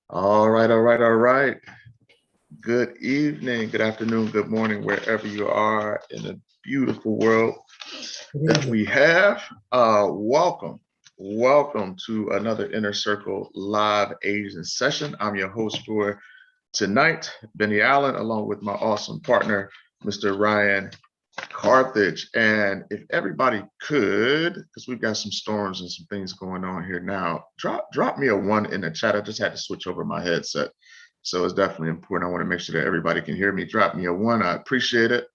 All right, all right, all right. Good evening, good afternoon, good morning, wherever you are in the beautiful world Good that evening. we have. Welcome to another Inner Circle Live Asian session. I'm your host for tonight, Benny Allen, along with my awesome partner, Mr. Ryan Carthage. And if everybody could, because we've got some storms and some things going on here now, drop me a one in the chat. I just had to switch over my headset. So it's definitely important. I want to make sure that everybody can hear me. Drop me a one. I appreciate it.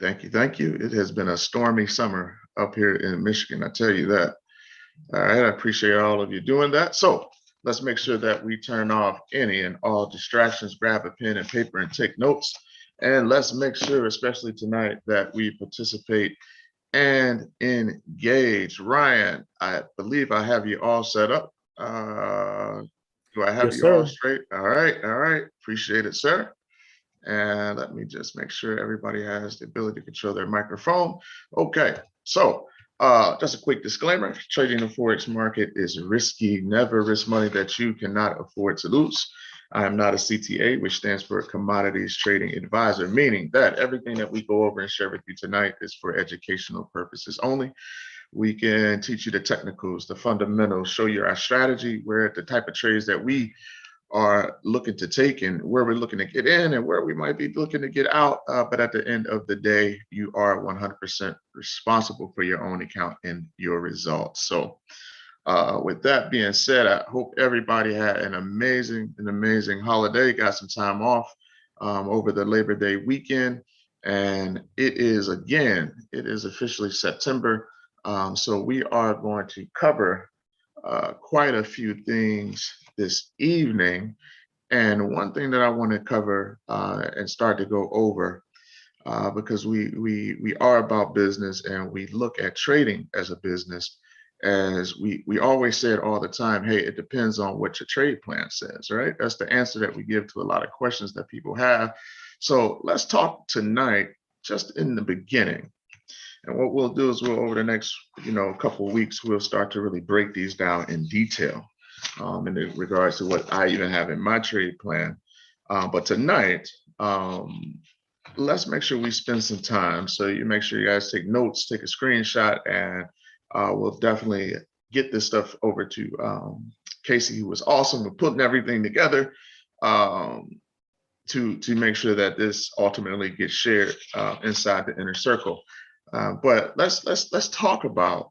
Thank you. Thank you. It has been a stormy summer up here in Michigan. I tell you that. All right. I appreciate all of you doing that. So let's make sure that we turn off any and all distractions, grab a pen and paper and take notes. And let's make sure, especially tonight, that we participate and engage. Ryan, I believe I have you all set up. Do I have Yes, you all sir. straight? All right. All right. Appreciate it, sir. And let me just make sure everybody has the ability to control their microphone. Okay, so just a quick disclaimer, trading the Forex market is risky. Never risk money that you cannot afford to lose. I am not a CTA, which stands for Commodities Trading Advisor, meaning that everything that we go over and share with you tonight is for educational purposes only. We can teach you the technicals, the fundamentals, show you our strategy, where the type of trades that we are looking to take and where we're looking to get in and where we might be looking to get out. But at the end of the day, you are 100% responsible for your own account and your results. So with that being said, I hope everybody had an amazing holiday, got some time off over the Labor Day weekend. And it is officially September. So we are going to cover quite a few things this evening. And one thing that I want to cover and start to go over, because we are about business and we look at trading as a business, as we always say it all the time. Hey, it depends on what your trade plan says, right? That's the answer that we give to a lot of questions that people have. So let's talk tonight, just in the beginning. And what we'll do is we'll over the next, couple of weeks, we'll start to really break these down in detail in regards to what I even have in my trade plan. But tonight, let's make sure we spend some time. So you make sure you guys take notes, take a screenshot, and we'll definitely get this stuff over to Casey, who was awesome with putting everything together. To make sure that this ultimately gets shared inside the inner circle. But let's talk about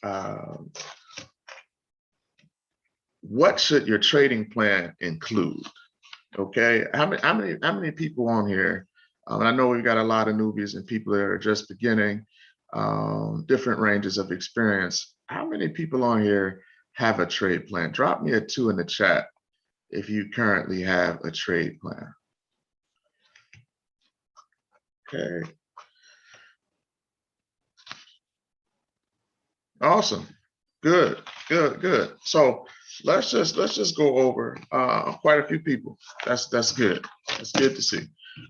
uh, what should your trading plan include. Okay, how many people on here? I know we've got a lot of newbies and people that are just beginning, different ranges of experience. How many people on here have a trade plan? Drop me a two in the chat if you currently have a trade plan. Okay, awesome. Good, good. So let's just go over quite a few people. That's good. That's good to see,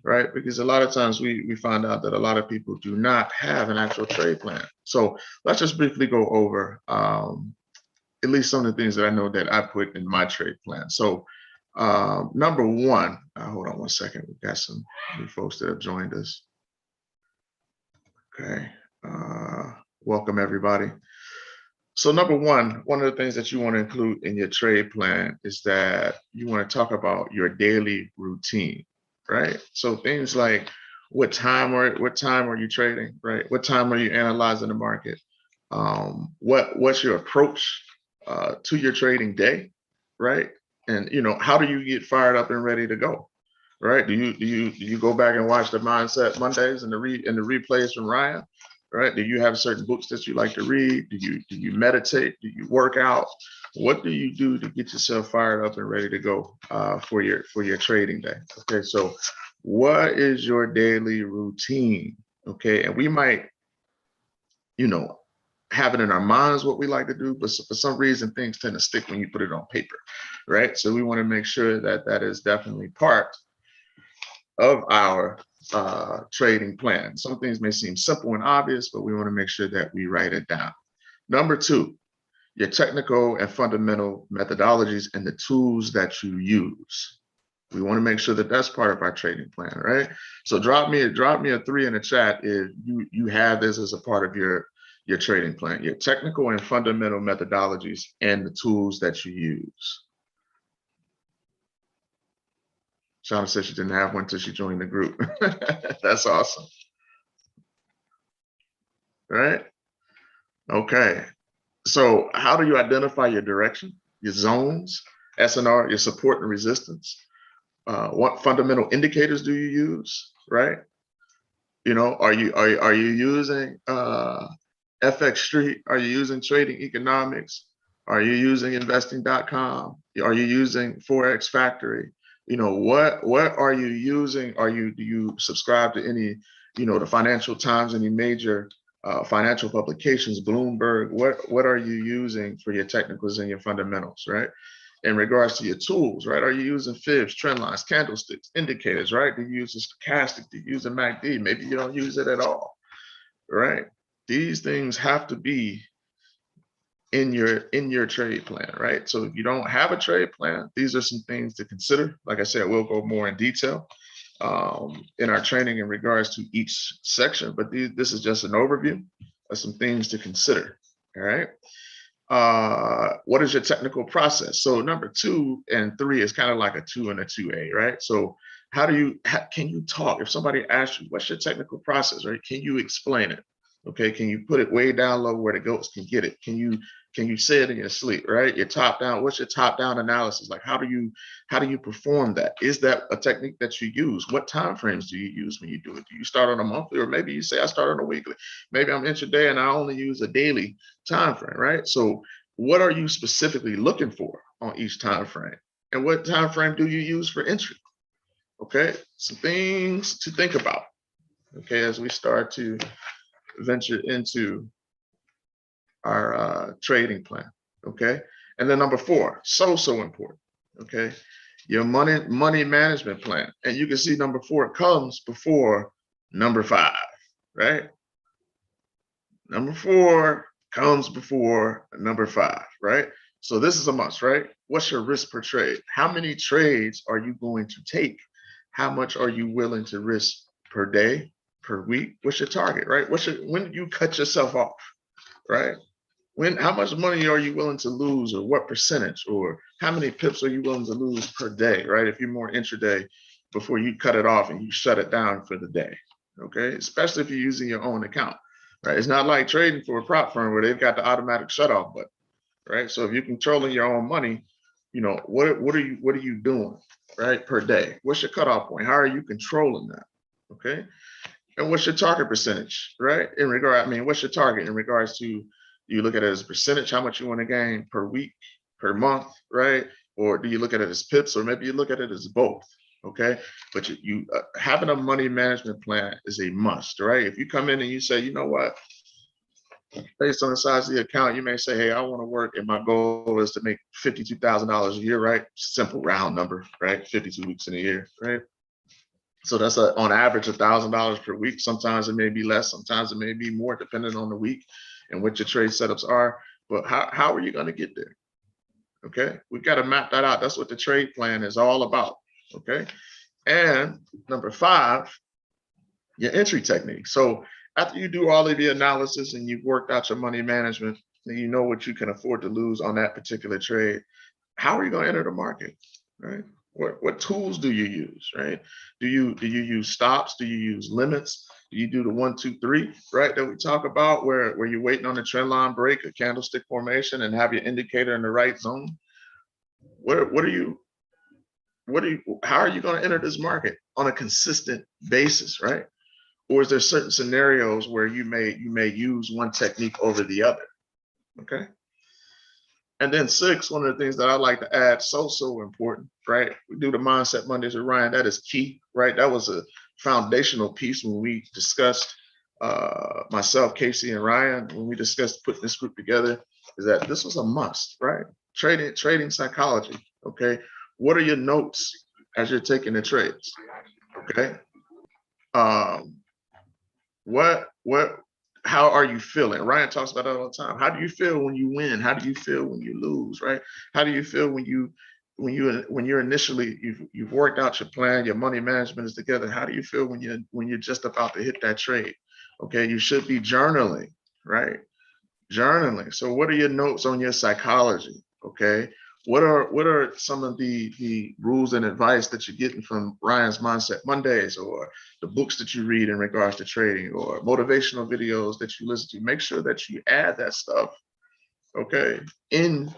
right? Because a lot of times we find out that a lot of people do not have an actual trade plan. So let's just briefly go over at least some of the things that I know that I put in my trade plan. So number one, hold on one second. We've got some new folks that have joined us. Okay, welcome everybody. So number one of the things that you want to include in your trade plan is that you want to talk about your daily routine, right? So things like what time are you trading, right? What time are you analyzing the market? What's your approach to your trading day, right? And how do you get fired up and ready to go, right? Do you go back and watch the Mindset Mondays and the replays from Ryan? Right? Do you have certain books that you like to read? Do you meditate? Do you work out? What do you do to get yourself fired up and ready to go for your trading day? Okay, so what is your daily routine? Okay, and we might, you know, have it in our minds what we like to do, but for some reason things tend to stick when you put it on paper, right? So we want to make sure that that is definitely part of our trading plan. Some things may seem simple and obvious, but we want to make sure that we write it down. Number two, your technical and fundamental methodologies and the tools that you use. We want to make sure that that's part of our trading plan, right? So drop me a 3 in the chat if you have this as a part of your trading plan, your technical and fundamental methodologies and the tools that you use. Shauna said she didn't have one until she joined the group. That's awesome. Right? Okay. So how do you identify your direction, your zones, SNR, your support and resistance? What fundamental indicators do you use, right? You know, are you using FX Street? Are you using Trading Economics? Are you using investing.com? Are you using Forex Factory? You know, what are you using? Do you subscribe to any, you know, the Financial Times, any major financial publications, Bloomberg? What are you using for your technicals and your fundamentals, right? In regards to your tools, right? Are you using fibs, trend lines, candlesticks, indicators, right? Do you use a stochastic? Do you use a MACD? Maybe you don't use it at all, right? These things have to be in your trade plan, right? So if you don't have a trade plan, these are some things to consider. Like I said, we'll go more in detail in our training in regards to each section, but this is just an overview of some things to consider, all right? What is your technical process? So number 2 and 3 is kind of like a 2 and a 2A, right? So can you talk? If somebody asks you, what's your technical process, right? Can you explain it? Okay, can you put it way down low where the goats can get it? Can you say it in your sleep, right? Your top down, what's your top down analysis? Like how do you perform that? Is that a technique that you use? What time frames do you use when you do it? Do you start on a monthly, or maybe you say I start on a weekly? Maybe I'm intraday and I only use a daily time frame, right? So what are you specifically looking for on each time frame? And what time frame do you use for entry? Okay, some things to think about, okay, as we start to venture into our trading plan, okay? And then number 4, so important, okay? Your money management plan. And you can see number 4 comes before number 5, right? Number 4 comes before number 5, right? So this is a must, right? What's your risk per trade? How many trades are you going to take? How much are you willing to risk per day, per week? What's your target, right? When do you cut yourself off, right? How much money are you willing to lose, or what percentage, or how many pips are you willing to lose per day, right? If you're more intraday, before you cut it off and you shut it down for the day, okay? Especially if you're using your own account, right? It's not like trading for a prop firm where they've got the automatic shut off button, right? So if you're controlling your own money, you know, what are you doing, right, per day? What's your cutoff point? How are you controlling that, okay? And what's your target percentage, right? What's your target in regards to, do you look at it as a percentage, how much you want to gain per week, per month, right? Or do you look at it as pips, or maybe you look at it as both, okay? But having a money management plan is a must, right? If you come in and you say, you know what, based on the size of the account, you may say, hey, I want to work, and my goal is to make $52,000 a year, right? Simple round number, right? 52 weeks in a year, right? So that's on average $1,000 per week. Sometimes it may be less, sometimes it may be more, depending on the week and what your trade setups are. But how are you going to get there? Okay, we've got to map that out. That's what the trade plan is all about. Okay, and number 5, your entry technique. So after you do all of the analysis and you've worked out your money management and you know what you can afford to lose on that particular trade, how are you going to enter the market, right? What tools do you use, right? Do you use stops? Do you use limits? Do you do the 1, 2, 3, right, that we talk about, where you're waiting on a trend line break, a candlestick formation, and have your indicator in the right zone? How are you going to enter this market on a consistent basis, right? Or is there certain scenarios where you may use one technique over the other? Okay. And then 6, one of the things that I like to add, so important, right? We do the Mindset Mondays with Ryan. That is key, right? That was a foundational piece when we discussed, myself, Casey, and Ryan, when we discussed putting this group together, is that this was a must, right? Trading psychology, okay? What are your notes as you're taking the trades, okay? how are you feeling? Ryan talks about that all the time. How do you feel when you win? How do you feel when you lose, right? How do you feel when you're initially you've worked out your plan, your money management is together? How do you feel when you're just about to hit that trade? Okay, you should be journaling, right? Journaling. So what are your notes on your psychology? Okay. What are some of the rules and advice that you're getting from Ryan's Mindset Mondays, or the books that you read in regards to trading, or motivational videos that you listen to? Make sure that you add that stuff, okay, in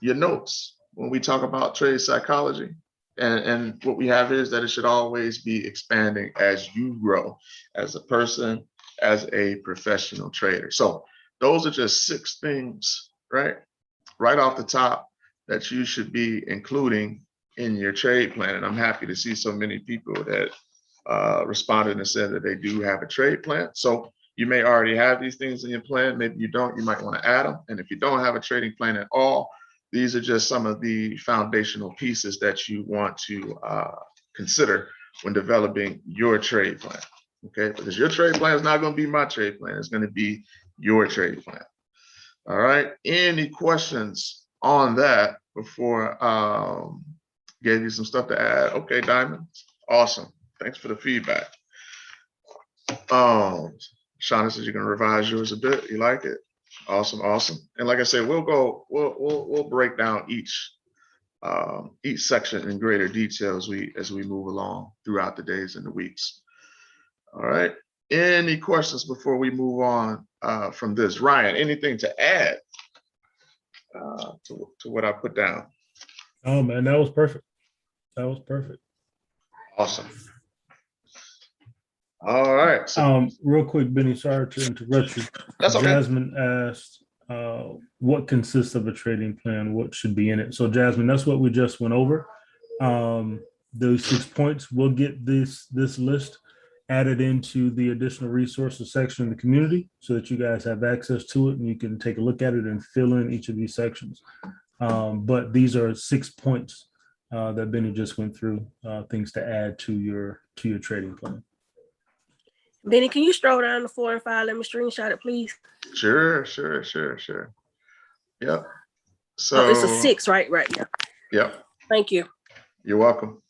your notes when we talk about trade psychology. And what we have is that it should always be expanding as you grow as a person, as a professional trader. So those are just 6 things, right off the top, that you should be including in your trade plan. And I'm happy to see so many people that responded and said that they do have a trade plan. So you may already have these things in your plan. Maybe you don't. You might want to add them. And if you don't have a trading plan at all, these are just some of the foundational pieces that you want to consider when developing your trade plan. Okay, because your trade plan is not going to be my trade plan. It's going to be your trade plan. All right. Any questions on that before gave you some stuff to add? Okay, Diamond. Awesome. Thanks for the feedback. Shauna says you're gonna revise yours a bit. You like it? Awesome, awesome. And like I said, we'll break down each section in greater detail as we move along throughout the days and the weeks. All right. Any questions before we move on from this? Ryan, anything to add to what I put down? Oh man, that was perfect. That was perfect. Awesome. All right. So, real quick, Benny, sorry to interrupt you. That's okay. Jasmine asked, what consists of a trading plan? What should be in it? So, Jasmine, that's what we just went over. Those 6 points. We'll get this list added into the additional resources section in the community so that you guys have access to it and you can take a look at it and fill in each of these sections. But these are 6 points that Benny just went through, things to add to your trading plan. Benny, can you scroll down to 4 and 5? Let me screenshot it, please. Sure. Yep. So it's a 6, right? Right. Yeah. Yep. Thank you. You're welcome.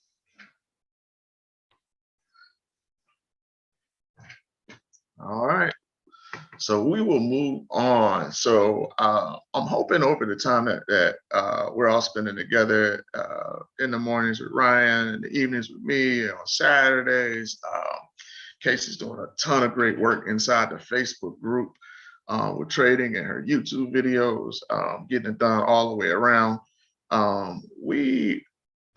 All right. So we will move on. So I'm hoping over the time that we're all spending together in the mornings with Ryan, in the evenings with me, on Saturdays. Casey's doing a ton of great work inside the Facebook group with trading and her YouTube videos, getting it done all the way around. I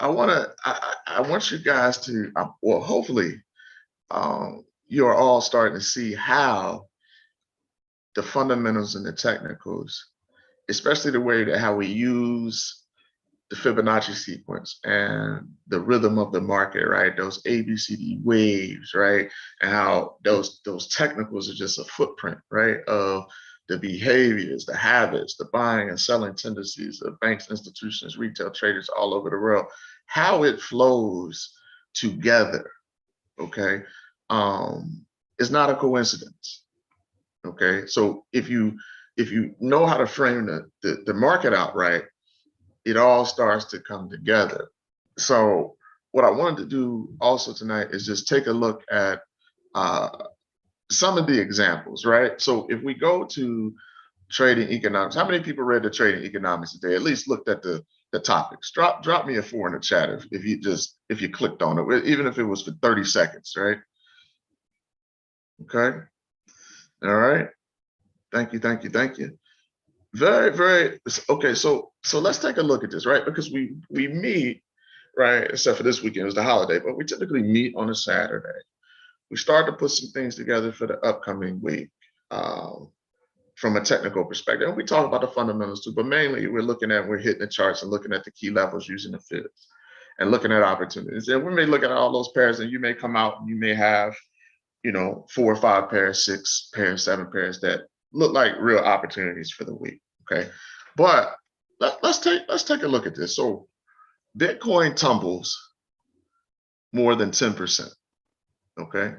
want you guys to, well, hopefully you're all starting to see how the fundamentals and the technicals, especially the way that how we use the Fibonacci sequence and the rhythm of the market, right? Those ABCD waves, right? And how those technicals are just a footprint, right? Of the behaviors, the habits, the buying and selling tendencies of banks, institutions, retail traders all over the world, how it flows together, okay? It's not a coincidence. Okay, so if you know how to frame the market out right, it all starts to come together. So what I wanted to do also tonight is just take a look at some of the examples, right? So if we go to trading economics, how many people read the trading economics today? At least looked at the topics. Drop me a 4 in the chat if you clicked on it, even if it was for 30 seconds, right? Okay. All right. Thank you. Very, very okay. So let's take a look at this, right? Because we meet, right? Except for this weekend, it's the holiday, but we typically meet on a Saturday. We start to put some things together for the upcoming week from a technical perspective. And we talk about the fundamentals too, but mainly we're hitting the charts and looking at the key levels using the fibs and looking at opportunities. And we may look at all those pairs and you may come out and you may have, 4 or 5 pairs, 6 pairs, 7 pairs that look like real opportunities for the week. Okay, but let's take a look at this. So Bitcoin tumbles more than 10%. Okay,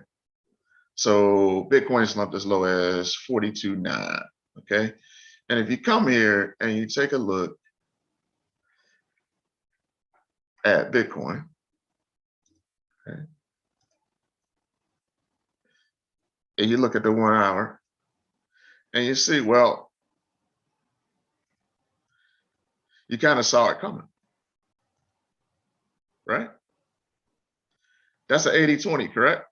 So Bitcoin slumped as low as 42.9. Okay. And if you come here and you take a look at Bitcoin, okay, and you look at the 1 hour and you see, well, you kind of saw it coming, right? That's an 80-20, correct?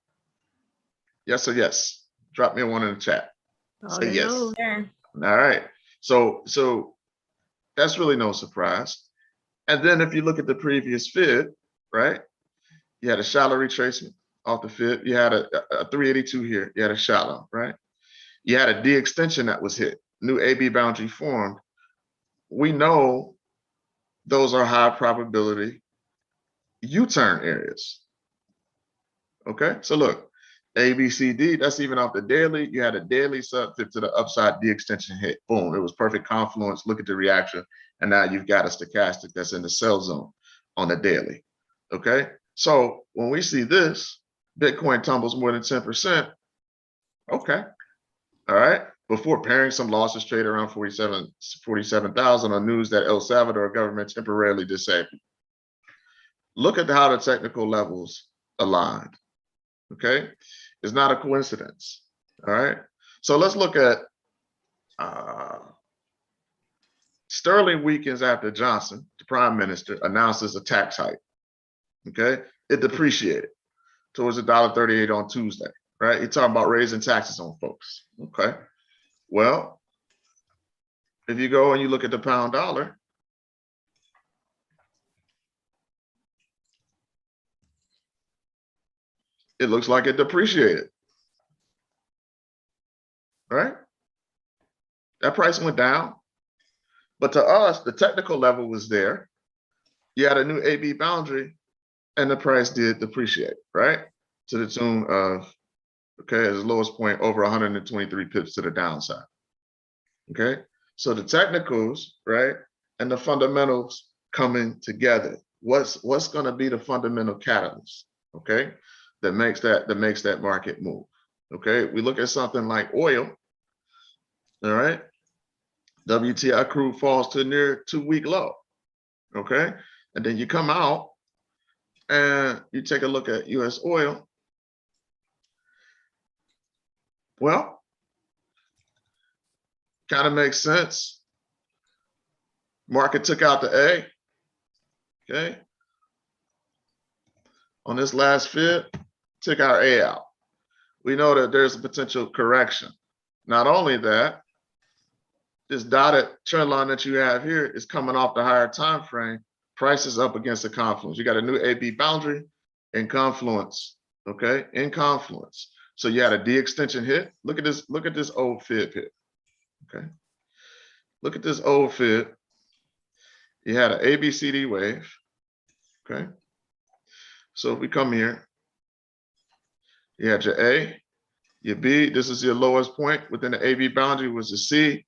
Yes or yes? Drop me a 1 in the chat. Say yes. All right. So that's really no surprise. And then if you look at the previous fib, right? You had a shallow retracement off the fib. You had a 382 here. You had a shallow, right? You had a D extension that was hit. New AB boundary formed. We know those are high probability U-turn areas. Okay, so look, A, B, C, D, that's even off the daily. You had a daily sub fib to the upside, D extension hit. Boom, it was perfect confluence. Look at the reaction. And now you've got a stochastic that's in the sell zone on the daily. Okay, so when we see this, Bitcoin tumbles more than 10%. Okay, all right. Before pairing some losses, trade around 47,000 on news that El Salvador government temporarily disabled. Look at how the technical levels aligned. Okay, it's not a coincidence. All right, so let's look at Sterling weakens after Johnson, the prime minister, announces a tax hike. Okay, it depreciated towards $1.38 on Tuesday. Right, you're talking about raising taxes on folks. Okay, well, if you go and you look at the pound dollar, it looks like it depreciated. Right, that price went down. But to us, the technical level was there. You had a new AB boundary, and the price did depreciate, right? To the tune of, okay, at its lowest point, over 123 pips to the downside. Okay, so the technicals, right, and the fundamentals coming together. What's going to be the fundamental catalyst? Okay, that makes that market move. Okay, we look at something like oil. All right, WTI crude falls to near 2-week low. Okay, and then you come out and you take a look at US oil. Well, kind of makes sense. Market took out the A. Okay, on this last fib, took our A out. We know that there's a potential correction. Not only that, this dotted trend line that you have here is coming off the higher time frame. Price is up against the confluence. You got a new AB boundary in confluence. Okay, in confluence. So you had a D extension hit. Look at this old fib hit. Okay, look at this old fib. You had an ABCD wave. Okay, so if we come here, you had your A, your B. This is your lowest point within the AB boundary was the C.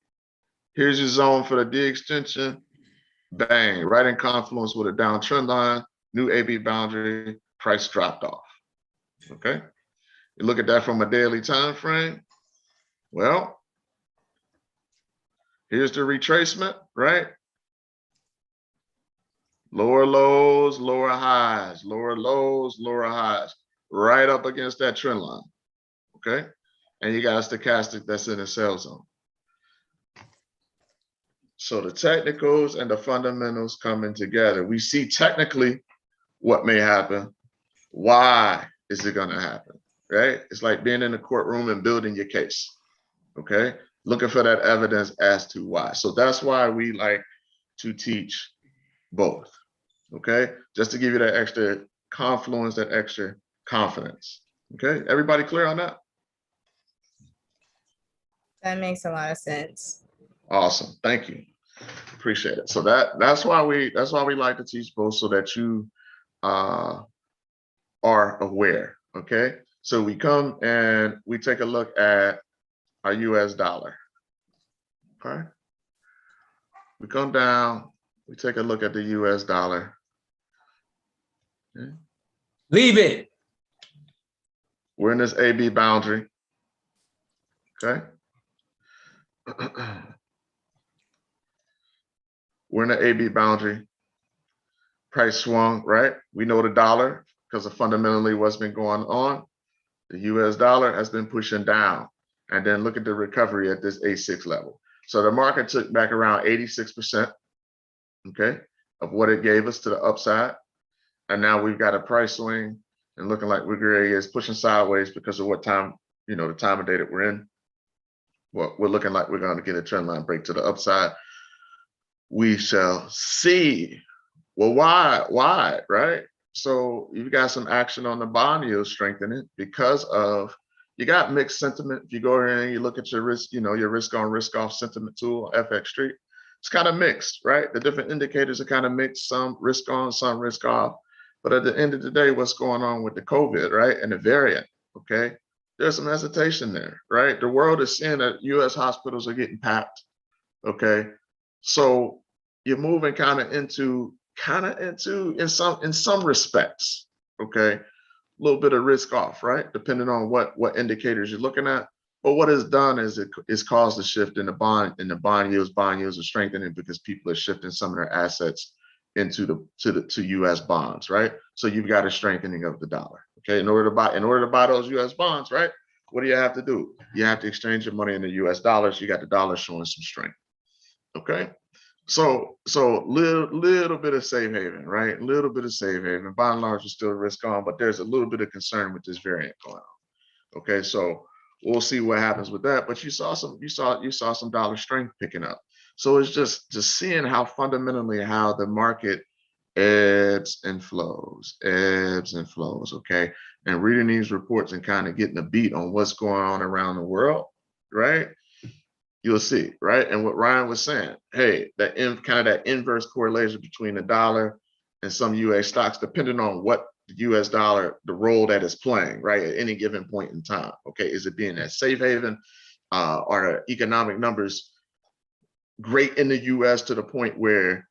Here's your zone for the D extension. Bang, right in confluence with a downtrend line, new AB boundary, price dropped off. Okay, you look at that from a daily time frame. Well, here's the retracement, right? Lower lows, lower highs, lower lows, lower highs, right up against that trend line. Okay, and you got a stochastic that's in the sell zone. So the technicals and the fundamentals coming together. We see technically what may happen. Why is it going to happen? Right? It's like being in the courtroom and building your case. Okay, looking for that evidence as to why. So that's why we like to teach both. Okay, just to give you that extra confluence, that extra confidence. Okay, everybody clear on that? That makes a lot of sense. Awesome, thank you. Appreciate it. So that's why we like to teach both, so that you are aware. Okay, so we come and we take a look at our US dollar. Okay, we come down, we take a look at the US dollar. Okay. Leave it. We're in this AB boundary. Okay. We're in the AB boundary. Price swung, right? We know the dollar because of fundamentally what's been going on. The US dollar has been pushing down. And then look at the recovery at this A6 level. So the market took back around 86%, okay, of what it gave us to the upside. And now we've got a price swing and looking like we're pushing sideways because of what time, you know, the time of day that we're in. Well, we're looking like we're going to get a trend line break to the upside. We shall see. Well, why, right? So you've got some action on the bond yield strengthening because of, you got mixed sentiment. If you go in and you look at your risk, you know, your risk on, risk off sentiment tool, FX Street, it's kind of mixed, right? The different indicators are kind of mixed, some risk on, some risk off. But at the end of the day, what's going on with the COVID, right? And the variant, okay? There's some hesitation there, right? The world is seeing that US hospitals are getting packed, okay? So you're moving kind of into in some respects, okay, a little bit of risk off, right? Depending on what indicators you're looking at. But what it's done is it's caused a shift in the bond yields. Bond yields are strengthening because people are shifting some of their assets into US bonds, right? So you've got a strengthening of the dollar. Okay, in order to buy those US bonds, right? What do you have to do? You have to exchange your money into US dollars. You got the dollar showing some strength. Okay. So little bit of safe haven, right? A little bit of safe haven. By and large, it's still risk on, but there's a little bit of concern with this variant going on. Okay, so we'll see what happens with that. But you saw some dollar strength picking up. So it's just seeing how fundamentally how the market ebbs and flows, okay? And reading these reports and kind of getting a beat on what's going on around the world, right? You'll see, right? And what Ryan was saying, hey, that inverse correlation between the dollar and some US stocks, depending on what the US dollar, the role that it's playing, right, at any given point in time. Okay, is it being that safe haven? Are the economic numbers great in the US to the point where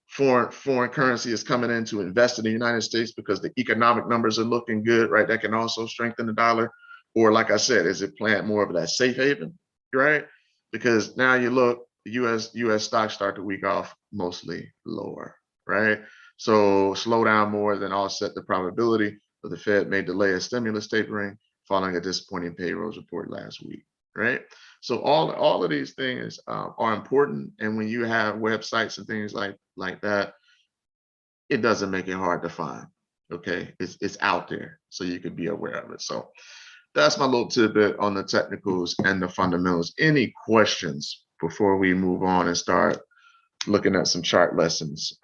foreign currency is coming in to invest in the United States because the economic numbers are looking good, right? That can also strengthen the dollar. Or like I said, is it playing more of that safe haven, right? Because now you look, the US stocks start the week off mostly lower, right? So slow down more than offset the probability that the Fed may delay a stimulus tapering following a disappointing payrolls report last week, right? So all of these things are important, and when you have websites and things like that, it doesn't make it hard to find. Okay, it's out there, so you can be aware of it. So that's my little tidbit on the technicals and the fundamentals. Any questions before we move on and start looking at some chart lessons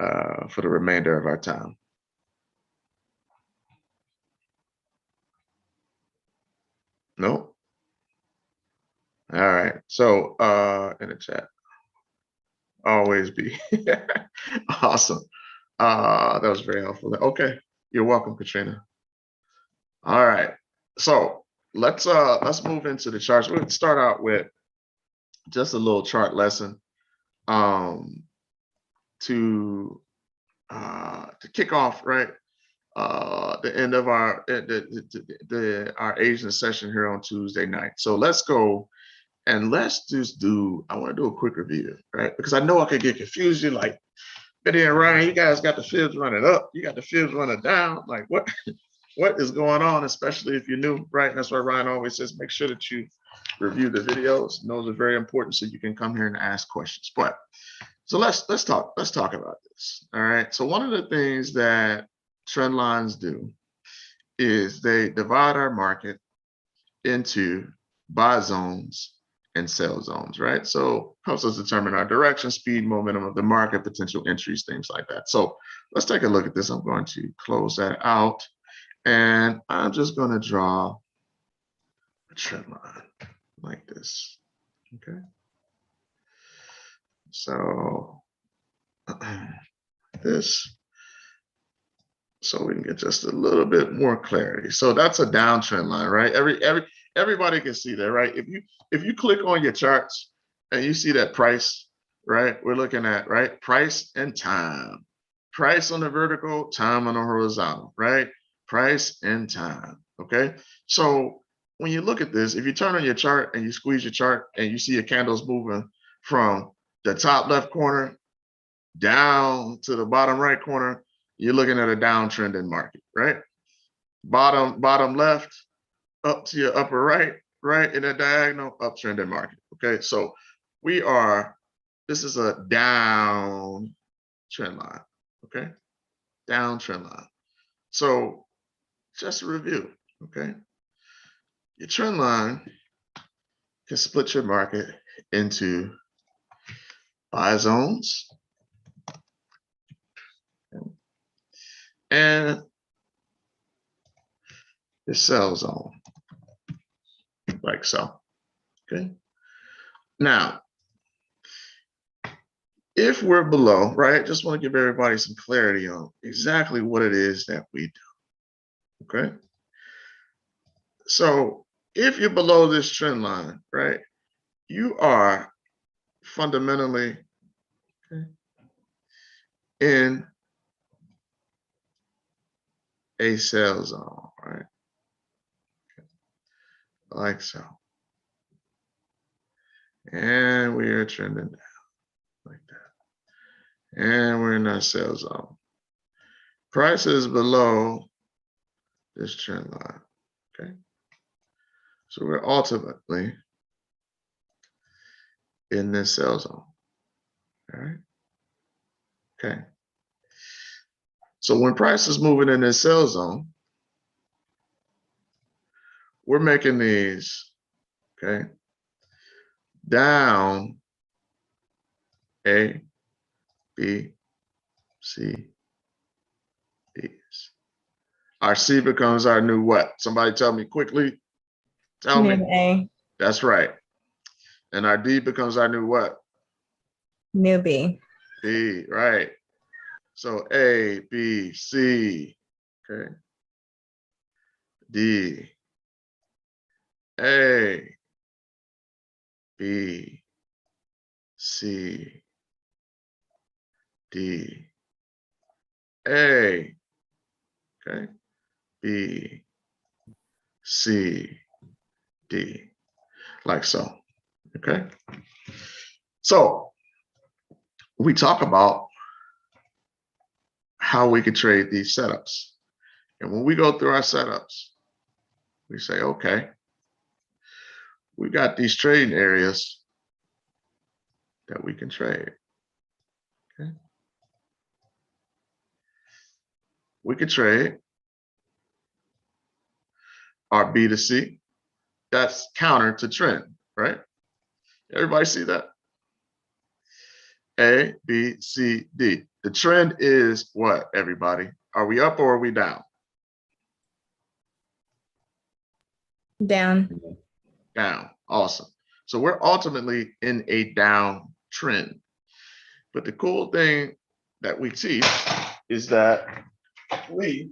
for the remainder of our time? No? All right. So in the chat, always be awesome. That was very helpful. Okay, you're welcome, Katrina. All right. So let's move into the charts. We're gonna start out with just a little chart lesson to kick off, right? The end of our Asian session here on Tuesday night. So let's go and let's just I want to do a quick review, right? Because I know I could get confused. You're like, Benny and Ryan, you guys got the fibs running up, you got the fibs running down. Like what is going on, especially if you're new, right? And that's why Ryan always says, make sure that you review the videos. And those are very important so you can come here and ask questions. But so let's talk about this. All right. So one of the things that trend lines do is they divide our market into buy zones and sell zones, right? So helps us determine our direction, speed, momentum of the market, potential entries, things like that. So let's take a look at this. I'm going to close that out, and I'm just going to draw a trend line like this. Okay. So this, so we can get just a little bit more clarity. So that's a downtrend line, right? Everybody can see that, right? If you click on your charts and you see that price, right? We're looking at, right, price and time. Price on the vertical, time on the horizontal, right? Price and time. Okay, so when you look at this, if you turn on your chart and you squeeze your chart and you see your candles moving from the top left corner down to the bottom right corner, you're looking at a downtrend in market, right? Bottom left up to your upper right in a diagonal, uptrend in market. Okay, so this is a down trend line. Okay, down trend line. So just a review. Okay, your trend line can split your market into buy zones and the sell zone, like so. Okay. Now, if we're below, right, just want to give everybody some clarity on exactly what it is that we do. Okay. So if you're below this trend line, right, you are fundamentally in a sell zone, right? Like so. And we are trending down like that. And we're in that sell zone. Price is below this trend line. Okay. So we're ultimately in this sell zone. All right. Okay. So when price is moving in this sell zone, we're making these, okay, down A, B, C, D's. Our C becomes our new what? Somebody tell me quickly. Tell New me. A, That's right. And our D becomes our new what? new B. B, right. So A, B, C, okay. D, A, B, C, D, A, okay, B, C, D, like so, okay? So we talk about how we could trade these setups. And when we go through our setups, we say, okay, we got these trading areas that we can trade, okay? We could trade our B to C. That's counter to trend, right? Everybody see that? A, B, C, D. The trend is what, everybody? Are we up or are we down? Down. Down. Awesome. So we're ultimately in a down trend. But the cool thing that we teach is that we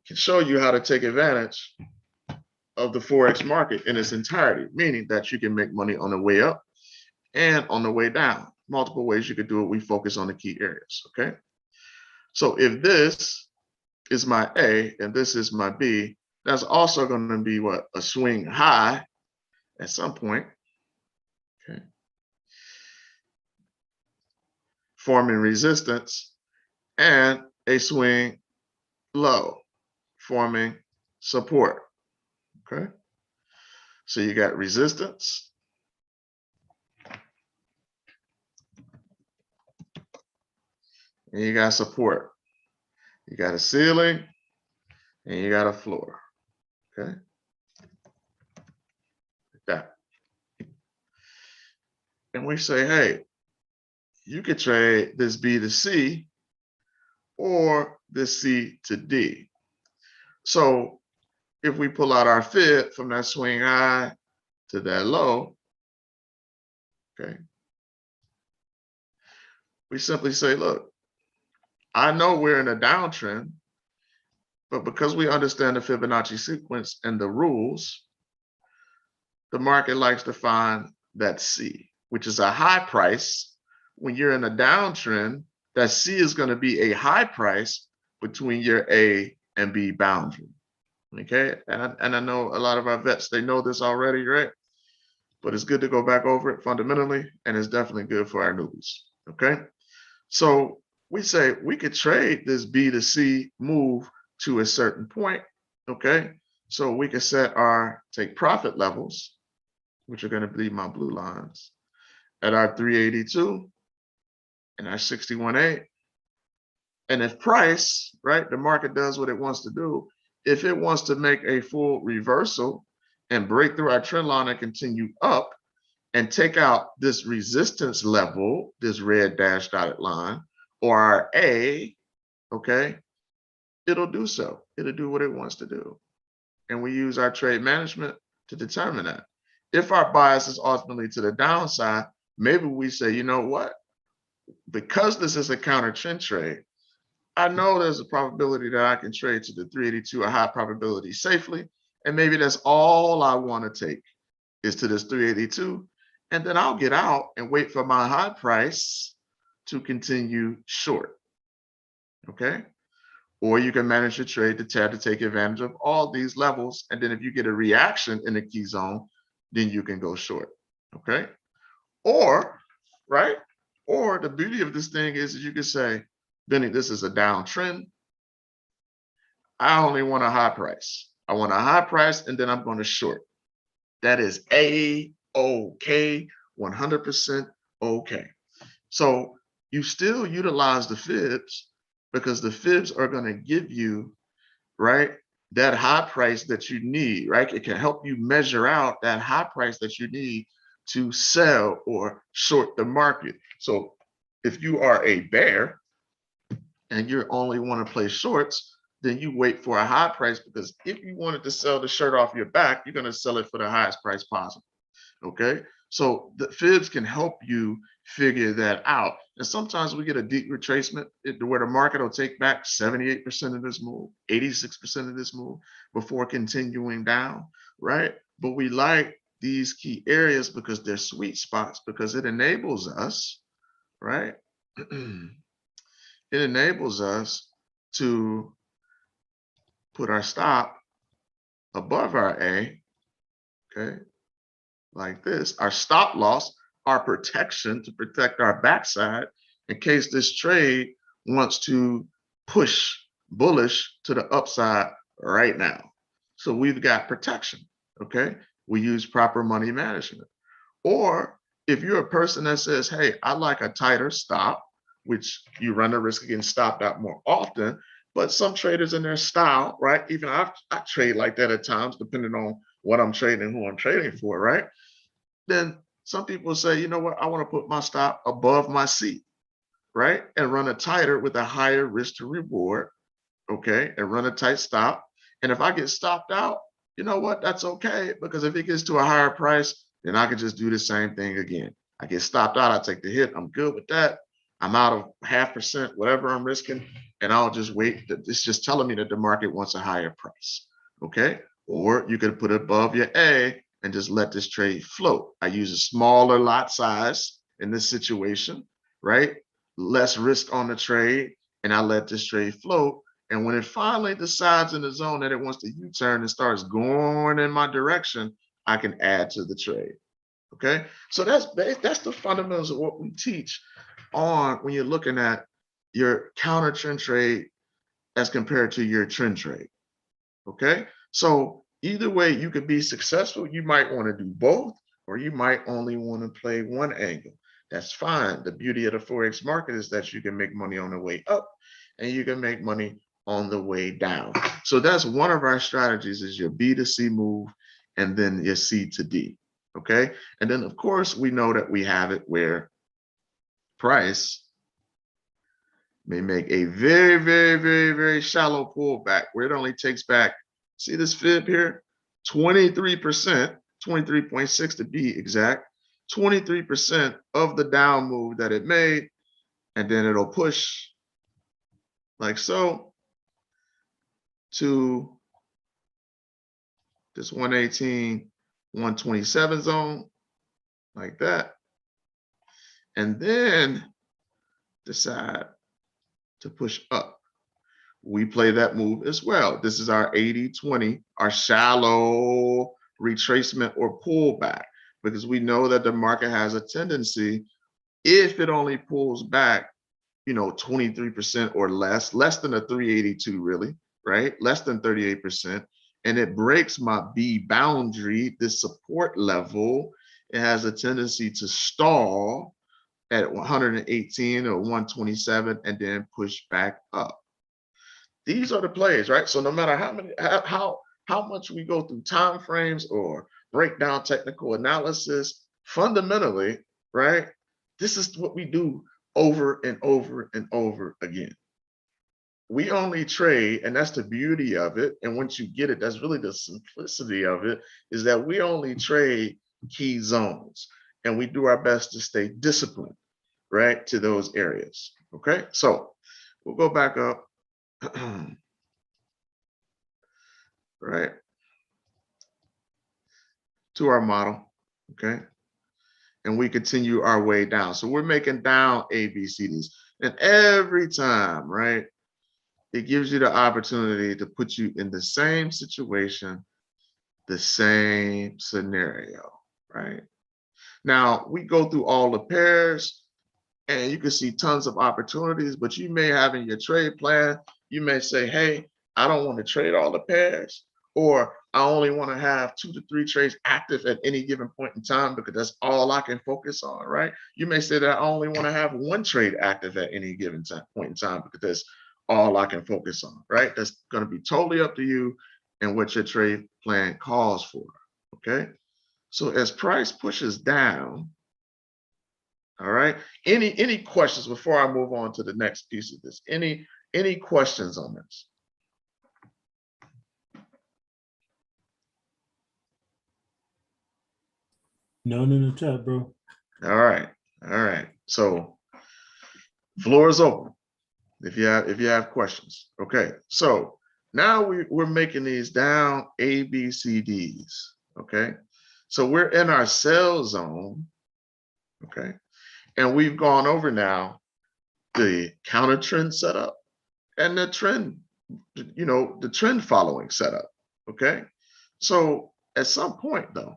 can show you how to take advantage of the Forex market in its entirety, meaning that you can make money on the way up and on the way down. Multiple ways you could do it. We focus on the key areas, okay? So if this is my A and this is my B, that's also going to be what? A swing high at some point, okay? Forming resistance, and a swing low, forming support, okay? So you got resistance, and you got support. You got a ceiling and you got a floor, okay? Like that. And we say, hey, you could trade this B to C or this C to D. So if we pull out our fib from that swing high to that low, okay, we simply say, look, I know we're in a downtrend, but because we understand the Fibonacci sequence and the rules, the market likes to find that C, which is a high price. When you're in a downtrend, that C is going to be a high price between your A and B, boundary. Okay, and I know a lot of our vets, they know this already, right? But it's good to go back over it fundamentally, and it's definitely good for our newbies. Okay, so we say we could trade this B to C move to a certain point. Okay, so we could set our take profit levels, which are going to be my blue lines, at our 382 and our 61.8. And if price, right, the market does what it wants to do, if it wants to make a full reversal and break through our trend line and continue up and take out this resistance level, this red dashed dotted line, or our A, okay, it'll do so. It'll do what it wants to do. And we use our trade management to determine that. If our bias is ultimately to the downside, maybe we say, you know what? Because this is a counter trend trade, I know there's a probability that I can trade to the 382, a high probability safely. And maybe that's all I want to take is to this 382. And then I'll get out and wait for my high price to continue short. Okay. Or you can manage your trade to try to take advantage of all these levels. And then if you get a reaction in the key zone, then you can go short. Okay. Or, right. Or the beauty of this thing is you can say, Benny, this is a downtrend. I only want a high price. I want a high price and then I'm going to short. That is A-OK, 100% okay. So you still utilize the fibs because the fibs are going to give you, right, that high price that you need, right? It can help you measure out that high price that you need to sell or short the market. So if you are a bear, and you only want to play shorts, then you wait for a high price, because if you wanted to sell the shirt off your back, you're going to sell it for the highest price possible. Okay. So the fibs can help you figure that out. And sometimes we get a deep retracement where the market will take back 78% of this move, 86% of this move before continuing down, right? But we like these key areas because they're sweet spots, because it enables us, right? It enables us to put our stop above our A, okay, like this. Our stop loss, our protection to protect our backside in case this trade wants to push bullish to the upside right now. So we've got protection, okay? We use proper money management. Or if you're a person that says, hey, I like a tighter stop, which you run the risk of getting stopped out more often, but some traders in their style, right? Even I trade like that at times, depending on what I'm trading and who I'm trading for, right? Then some people say, you know what, I want to put my stop above my C, right? And run a tighter with a higher risk to reward, okay? And run a tight stop. And if I get stopped out, you know what, that's okay, because if it gets to a higher price, then I can just do the same thing again. I get stopped out, I take the hit, I'm good with that. I'm out of 0.5%, whatever I'm risking, and I'll just wait. It's just telling me that the market wants a higher price, okay? Or you could put it above your A and just let this trade float. I use a smaller lot size in this situation, right? Less risk on the trade, and I let this trade float. And when it finally decides in the zone that it wants to U-turn and starts going in my direction, I can add to the trade. Okay, so that's the fundamentals of what we teach on when you're looking at your counter trend trade as compared to your trend trade. Okay, so either way you could be successful. You might want to do both, or you might only want to play one angle. That's fine. The beauty of the Forex market is that you can make money on the way up and you can make money on the way down. So that's one of our strategies, is your B to C move and then your C to D. Okay, and then of course we know that we have it where price may make a very, very, very, very shallow pullback where it only takes back, see this fib here, 23%, 23.6 to be exact, 23% of the down move that it made, and then it'll push like so to this 118, 127 zone, like that, and then decide to push up. we play that move as well. This is our 80-20, our shallow retracement or pullback, because we know that the market has a tendency, if it only pulls back, 23% or less than a 382 really, right? Less than 38%, and it breaks my B boundary, this support level, it has a tendency to stall at 118 or 127 and then push back up. These are the plays, right? So no matter how much we go through time frames or break down technical analysis, fundamentally, right? This is what we do over and over and over again. We only trade, and that's the beauty of it. And once you get it, that's really the simplicity of it, is that we only trade key zones, and we do our best to stay disciplined, right, to those areas. Okay, so we'll go back up. Right, to our model, okay, and we continue our way down. So we're making down ABCDs, and every time, right, it gives you the opportunity to put you in the same situation, the same scenario, right? Now we go through all the pairs, and you can see tons of opportunities, but you may have in your trade plan, you may say, hey, I don't want to trade all the pairs, or I only want to have 2 to 3 trades active at any given point in time because that's all I can focus on, right? You may say that I only want to have 1 trade active at any given point in time because that's all I can focus on, right? That's going to be totally up to you and what your trade plan calls for, okay? So as price pushes down, all right, any questions before I move on to the next piece of this? Any questions on this? None in the chat, bro. All right. So floor is open if you have questions. Okay. So now we're making these down ABCDs. Okay. So we're in our sell zone. Okay. And we've gone over now the counter trend setup and the trend, the trend following setup. Okay. So at some point though,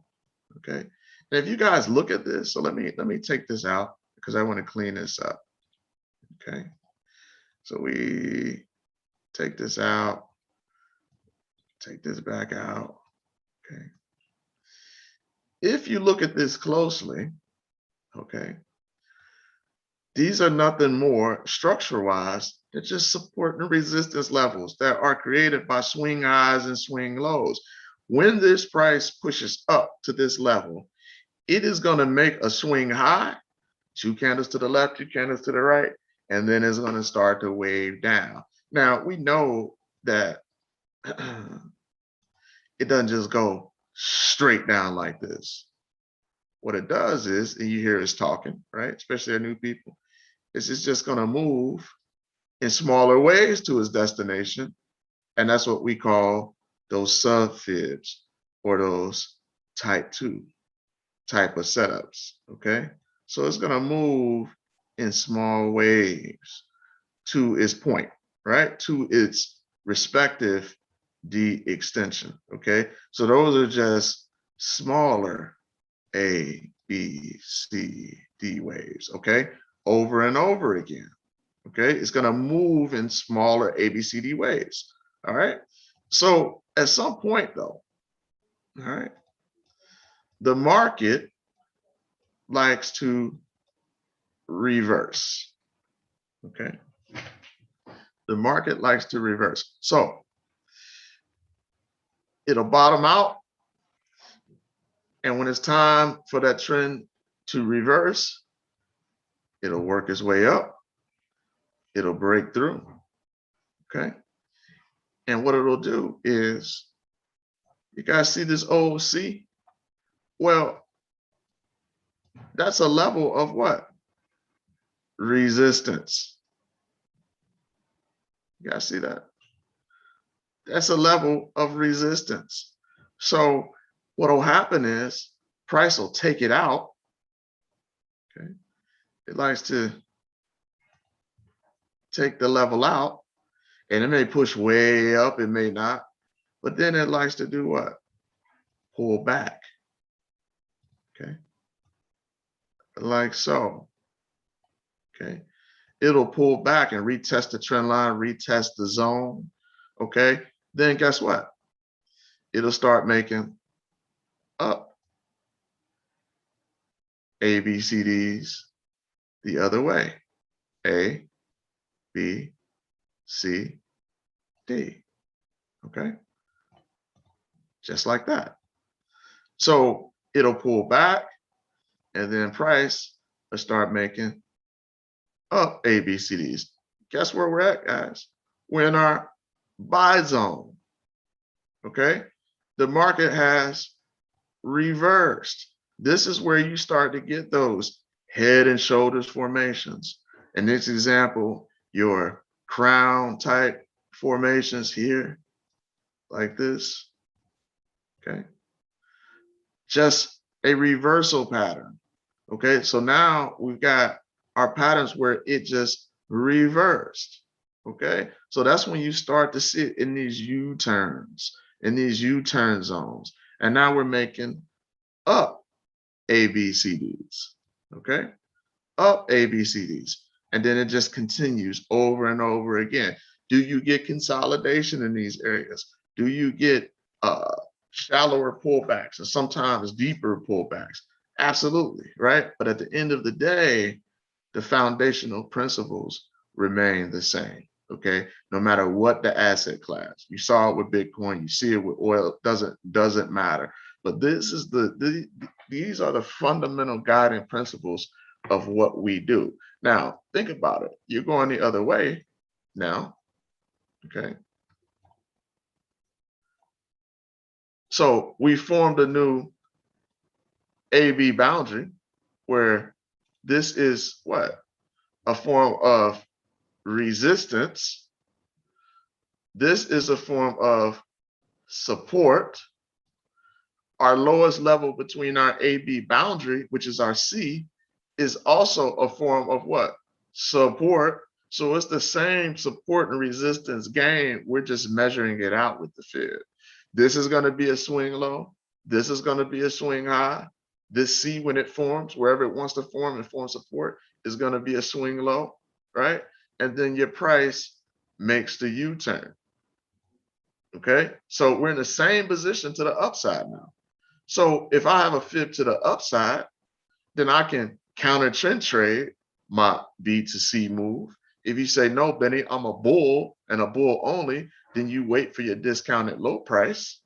okay, and if you guys look at this, so let me take this out because I want to clean this up. Okay. So we take this out, take this back out. Okay. If you look at this closely, okay, these are nothing more structure-wise than just support and resistance levels that are created by swing highs and swing lows. When this price pushes up to this level, it is going to make a swing high, 2 candles to the left, 2 candles to the right, and then it's going to start to wave down. Now, we know that it doesn't just go straight down like this. What it does is, and you hear us talking, right, especially our new people, is it's just going to move in smaller ways to its destination, and that's what we call those sub-fibs or those type 2 type of setups, okay? So it's going to move in small waves to its point, right? To its respective D extension, okay? So those are just smaller A, B, C, D waves, okay? Over and over again, okay? It's going to move in smaller ABCD waves, all right? So at some point though, all right, the market likes to reverse, okay? The market likes to reverse. So it'll bottom out, and when it's time for that trend to reverse, it'll work its way up, it'll break through, okay? And what it'll do is, you guys see this old C? Well, that's a level of what? Resistance. You guys see that? That's a level of resistance. So what'll happen is price will take it out. Okay. It likes to take the level out, And it may push way up, it may not, but then it likes to do what? Pull back, okay? Like so, okay? It'll pull back and retest the trend line, retest the zone, okay? Then guess what? It'll start making up ABCDs the other way. A, B, C, D, okay? Just like that. So it'll pull back and then price will start making up ABCDs. Guess where we're at, guys? We're in our buy zone, okay? The market has reversed. This is where you start to get those head and shoulders formations. In this example, your crown type formations here, like this, okay? Just a reversal pattern, okay? So now we've got our patterns where it just reversed, okay? So that's when you start to sit in these U-turns, in these U-turn zones. And now we're making up ABCDs, okay? Up ABCDs. And then it just continues over and over again. Do you get consolidation in these areas? Do you get shallower pullbacks and sometimes deeper pullbacks? Absolutely, right? But at the end of the day, the foundational principles remain the same, okay? No matter what the asset class. You saw it with Bitcoin, you see it with oil, doesn't matter. But this is these are the fundamental guiding principles of what we do. Now, think about it. You're going the other way now, okay? So we formed a new AB boundary where this is what? A form of resistance. This is a form of support. Our lowest level between our AB boundary, which is our C, is also a form of what? Support. So it's the same support and resistance game. We're just measuring it out with the Fib. This is going to be a swing low. This is going to be a swing high. This C, when it forms, wherever it wants to form and form support, is going to be a swing low, right? And then your price makes the U-turn. Okay, so we're in the same position to the upside now. So if I have a Fib to the upside, then I can counter trend trade my B to C move. If you say, no, Benny, I'm a bull and a bull only, then you wait for your discounted low price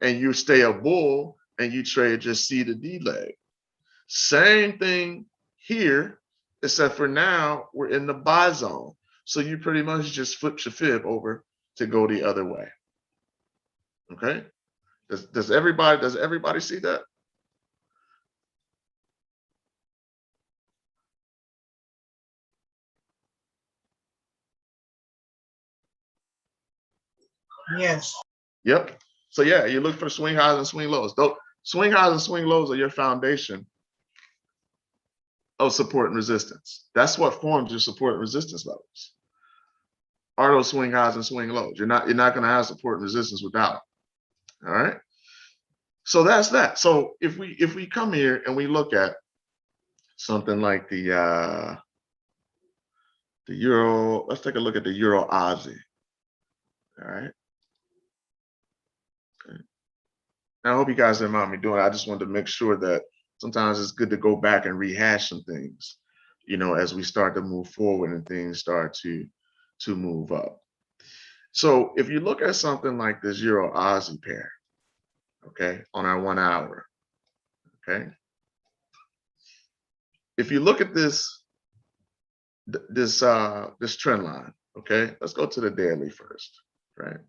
and you stay a bull and you trade your C to D leg. Same thing here, except for now we're in the buy zone. So you pretty much just flip your Fib over to go the other way. Okay. Does everybody see that? Yes. Yep. So yeah, you look for swing highs and swing lows. Those swing highs and swing lows are your foundation of support and resistance. That's what forms your support and resistance levels. Are those swing highs and swing lows? You're not going to have support and resistance without it. All right. So that's that. So if we come here and we look at something like the Euro, let's take a look at the Euro Aussie. All right. Okay. Now, I hope you guys didn't mind me doing it. I just wanted to make sure that sometimes it's good to go back and rehash some things, you know, as we start to move forward and things start to move up. So if you look at something like this Euro Aussie pair, okay, on our 1 hour, okay. If you look at this trend line, okay, let's go to the daily first, right?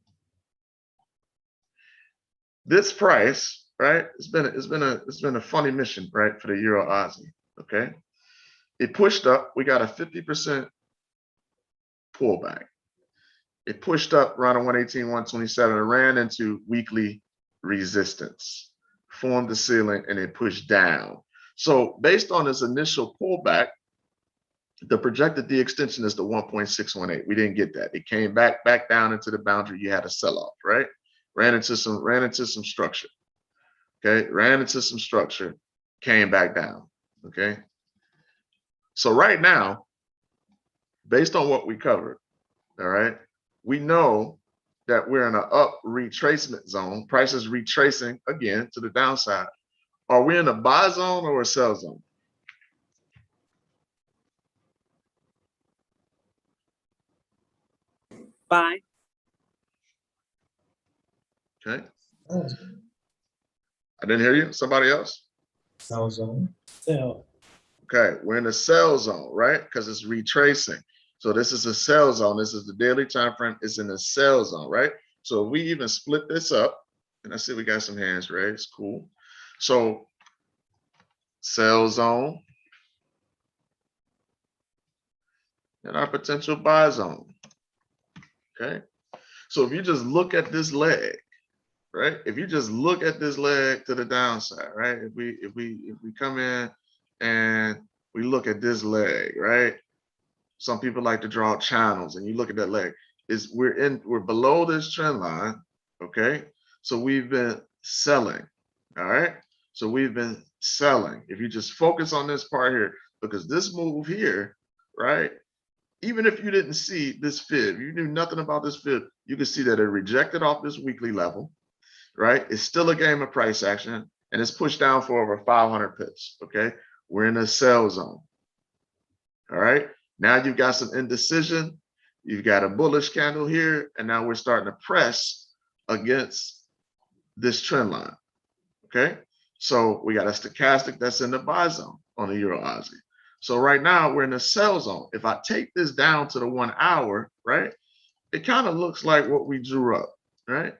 This price, right? It's been a funny mission, right, for the Euro Aussie, okay? It pushed up. We got a 50% pullback. It pushed up around 118, 127, and ran into weekly resistance, formed the ceiling, and it pushed down. So based on this initial pullback, The projected D extension is the 1.618. We didn't get that. It came back down into the boundary. You had a sell-off, right? Ran into some structure. Okay, ran into some structure, came back down. Okay. So right now, based on what we covered, all right, we know that we're in an up retracement zone. Price is retracing again to the downside. Are we in a buy zone or a sell zone? Buy. Okay. I didn't hear you. Somebody else? Sell zone. Sell. Okay, we're in a sell zone, right? Because it's retracing. So this is a sell zone. This is the daily time frame. It's in a sell zone, right? So if we even split this up, and I see we got some hands raised. Cool. So sell zone and our potential buy zone. Okay. So if you just look at this leg, right? If you just look at this leg to the downside, right? If we come in and we look at this leg, right? Some people like to draw channels, and you look at that leg. We're below this trend line, okay? So we've been selling, all right? So we've been selling. If you just focus on this part here, because this move here, right? Even if you didn't see this fib, you knew nothing about this fib, you can see that it rejected off this weekly level, right? It's still a game of price action, and it's pushed down for over 500 pips, okay? We're in a sell zone, all right? Now you've got some indecision, you've got a bullish candle here, and now we're starting to press against this trend line, okay? So we got a stochastic that's in the buy zone on the Euro Aussie. So right now we're in the sell zone. If I take this down to the 1 hour, right, it kind of looks like what we drew up, right?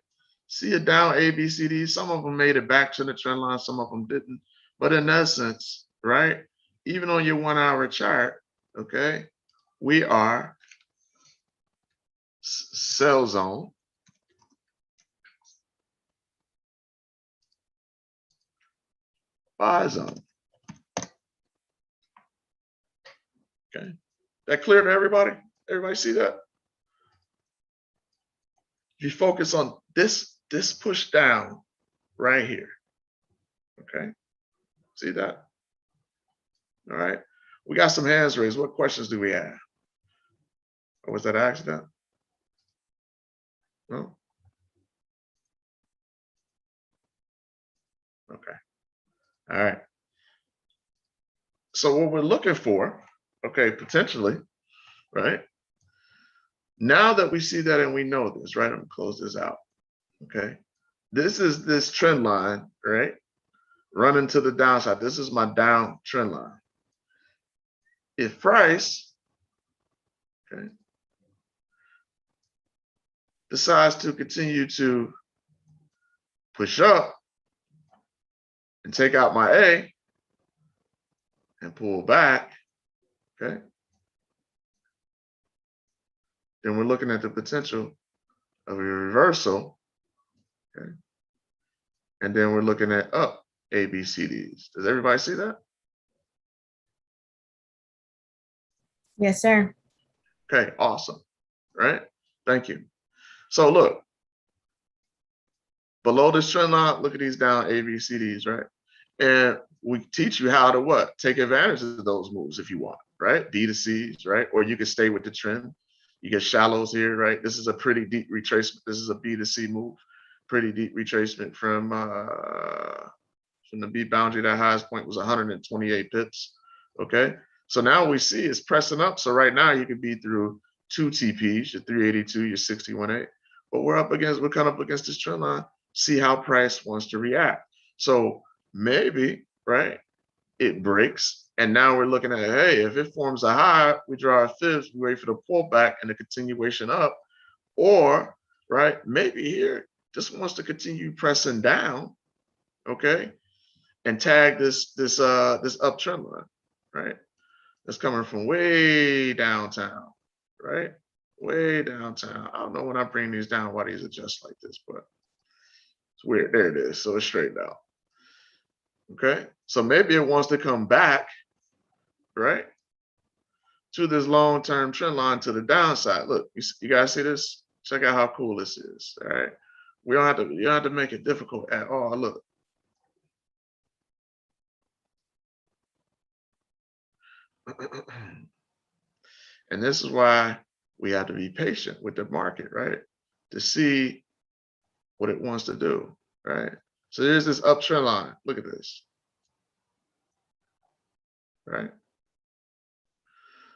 See it down A, B, C, D. Some of them made it back to the trend line, some of them didn't. But in essence, right, even on your 1 hour chart, okay, we are sell zone, buy zone. Okay, that clear to everybody? Everybody see that? If you focus on this push down right here, okay, see that? All right, we got some hands raised. What questions do we have? Or was that an accident? No? Okay. All right. So what we're looking for, okay, potentially, right? Now that we see that and we know this, right? I'm gonna close this out. Okay. This is this trend line, right? Running to the downside. This is my down trend line. If price, okay, decides to continue to push up and take out my A and pull back, okay, then we're looking at the potential of a reversal, okay, and then we're looking at up A, B, C, Ds. Does everybody see that? Yes, sir. Okay, awesome, right? Thank you. So look, below this trend line, look at these down A, B, C, Ds, right? And we teach you how to what? Take advantage of those moves if you want, right? B to Cs, right? Or you can stay with the trend. You get shallows here, right? This is a pretty deep retracement. This is a B to C move. Pretty deep retracement from the B boundary. That highest point was 128 pips, okay? So now we see it's pressing up. So right now you could be through 2 TPs, your 382, your 61.8. But we're coming up against this trend line. See how price wants to react. So maybe, right, it breaks. And now we're looking at, hey, if it forms a high, we draw our fibs, we wait for the pullback and the continuation up. Or, right, maybe here just wants to continue pressing down, okay, and tag this uptrend line, right? That's coming from way downtown, right? Way downtown. I don't know when I bring these down why these adjust like this, but it's weird. There it is. So it's straight out. Okay. So maybe it wants to come back, right, to this long-term trend line to the downside. Look, you guys see this? Check out how cool this is. All right. You don't have to make it difficult at all. Look. And this is why we have to be patient with the market, right? To see what it wants to do, right? So there's this uptrend line. Look at this, right?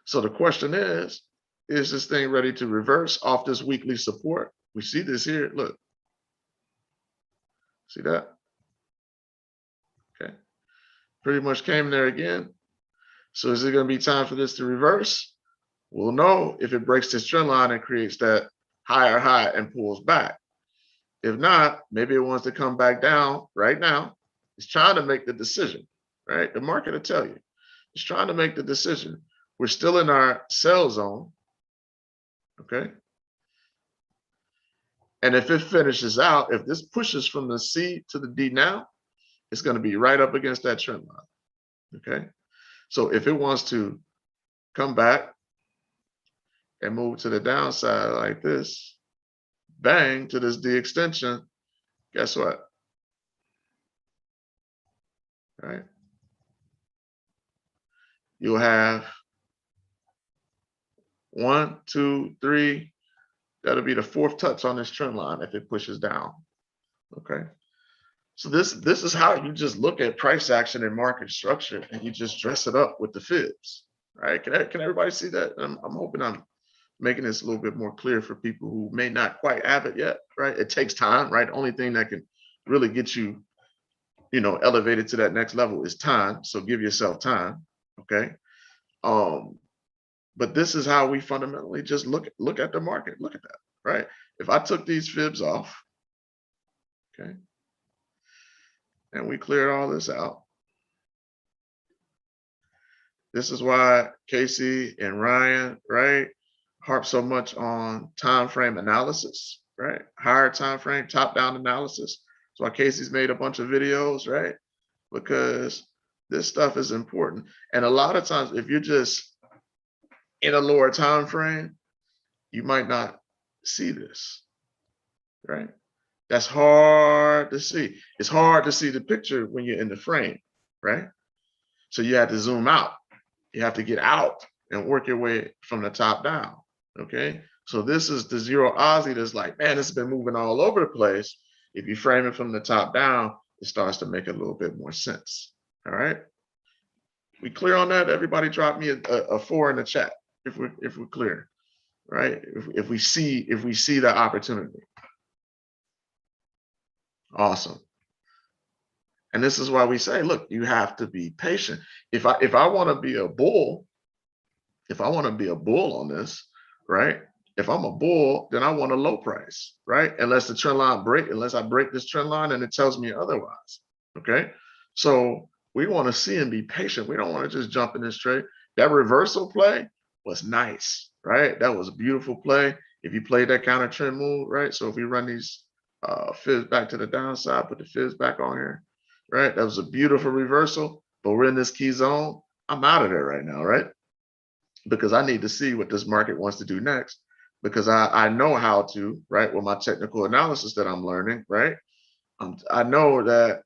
So the question is this thing ready to reverse off this weekly support? We see this here. Look, see that? Okay, pretty much came there again. So is it going to be time for this to reverse? We'll know if it breaks this trend line and creates that higher high and pulls back. If not, maybe it wants to come back down right now. It's trying to make the decision, right? The market will tell you. It's trying to make the decision. We're still in our sell zone, okay? And if it finishes out, if this pushes from the C to the D now, it's going to be right up against that trend line, okay? So if it wants to come back and move to the downside like this, bang, to this D extension, guess what? Right? You'll have 1, 2, 3. That'll be the fourth touch on this trend line if it pushes down. Okay. So this is how you just look at price action and market structure, and you just dress it up with the fibs. Right? Can everybody see that? I'm hoping I'm making this a little bit more clear for people who may not quite have it yet. Right? It takes time. Right? The only thing that can really get you, elevated to that next level is time. So give yourself time. Okay. But this is how we fundamentally just look at the market. Look at that, right? If I took these fibs off, okay, and we cleared all this out, this is why Casey and Ryan, right, harp so much on time frame analysis, right? Higher time frame, top-down analysis. That's why Casey's made a bunch of videos, right? Because this stuff is important. And a lot of times, if you're just in a lower time frame, you might not see this, right? That's hard to see. It's hard to see the picture when you're in the frame, right? So you have to zoom out. You have to get out and work your way from the top down, okay? So this is the zero Aussie that's like, man, it's been moving all over the place. If you frame it from the top down, it starts to make a little bit more sense, all right? We clear on that? Everybody drop me a 4 in the chat if we're clear, right? If we see the opportunity. Awesome. And this is why we say, look, you have to be patient. If I want to be a bull, on this, right? If I'm a bull, then I want a low price, right? Unless the trend line unless I break this trend line and it tells me otherwise. Okay. So we want to see and be patient. We don't want to just jump in this trade. That reversal play was nice, right? That was a beautiful play. If you played that counter trend move, right? So if we run these fibs back to the downside, put the fibs back on here, right? That was a beautiful reversal, but we're in this key zone. I'm out of there right now, right? Because I need to see what this market wants to do next, because I know how to, right? With my technical analysis that I'm learning, right? I know that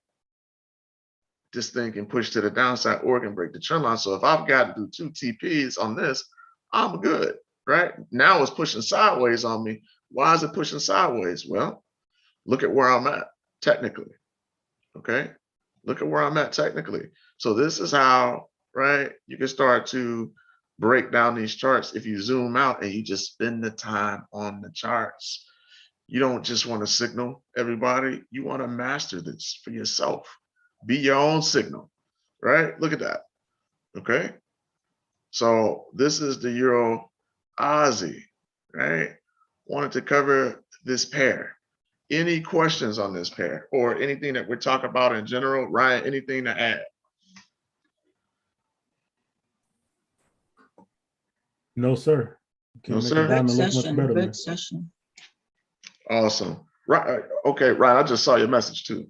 this thing can push to the downside or can break the trend line. So if I've got to do 2 TPs on this, I'm good, right? Now it's pushing sideways on me. Why is it pushing sideways? Well, look at where I'm at technically, okay? Look at where I'm at technically. So this is how, right, you can start to break down these charts if you zoom out and you just spend the time on the charts. You don't just want to signal everybody. You want to master this for yourself. Be your own signal, right? Look at that, okay? So this is the Euro Aussie, right? Wanted to cover this pair. Any questions on this pair or anything that we're talking about in general? Ryan, anything to add? No, sir. No, sir. Good Session, good session. Awesome. Right. Okay, Ryan, I just saw your message too.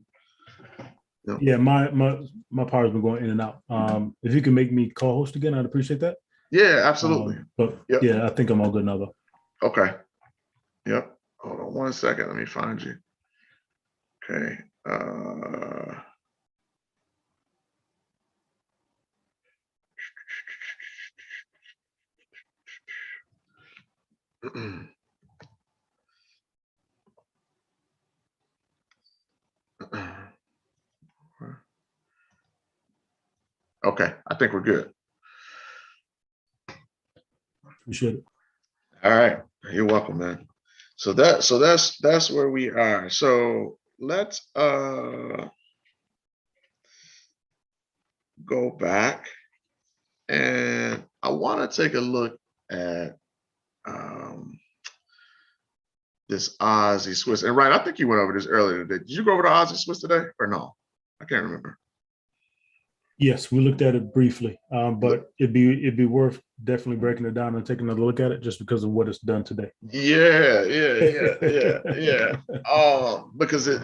Yeah, my power's been going in and out. If you can make me co-host again, I'd appreciate that. Yeah, absolutely. But Yep. yeah, I think I'm all good now though. Okay. Yep. Hold on 1 second. Let me find you. Okay. Okay, I think we're good. Appreciate it. All right, you're welcome, man. So that's where we are. So let's go back, and I want to take a look at this Aussie Swiss. And right, I think you went over this earlier today. Did you go over the Aussie Swiss today or no? I can't remember. Yes, we looked at it briefly, but it'd be worth definitely breaking it down and taking a look at it just because of what it's done today. Yeah. Because it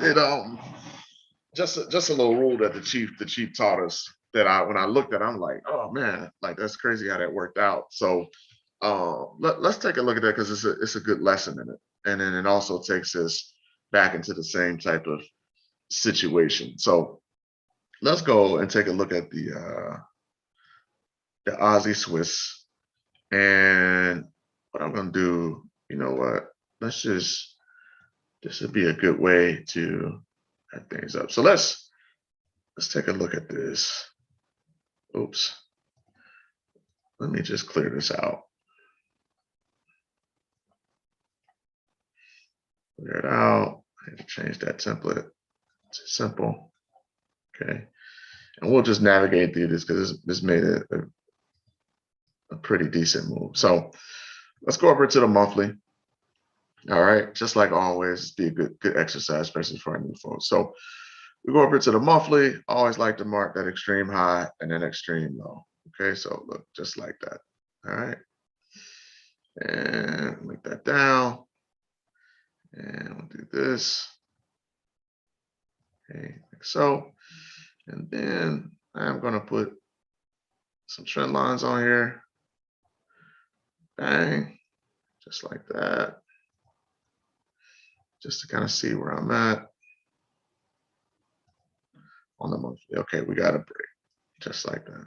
just a little rule that the chief taught us that when I looked at it, I'm like, oh man, like that's crazy how that worked out. So let's take a look at that because it's a good lesson in it, and then it also takes us back into the same type of situation. So let's go and take a look at the Aussie Swiss. And what I'm gonna do, you know what? This would be a good way to add things up. So let's take a look at this. Oops. Let me just clear this out. Clear it out. I need to change that template to simple. Okay. And we'll just navigate through this because this made it a pretty decent move. So let's go over to the monthly. All right. Just like always, be a good exercise, especially for our new folks. So we go over to the monthly. I always like to mark that extreme high and then extreme low. Okay. So look, just like that. All right. And make that down. And we'll do this. Okay, like so. And then I'm going to put some trend lines on here. Bang. Just like that. Just to kind of see where I'm at on the monthly. Okay, we got a break. Just like that.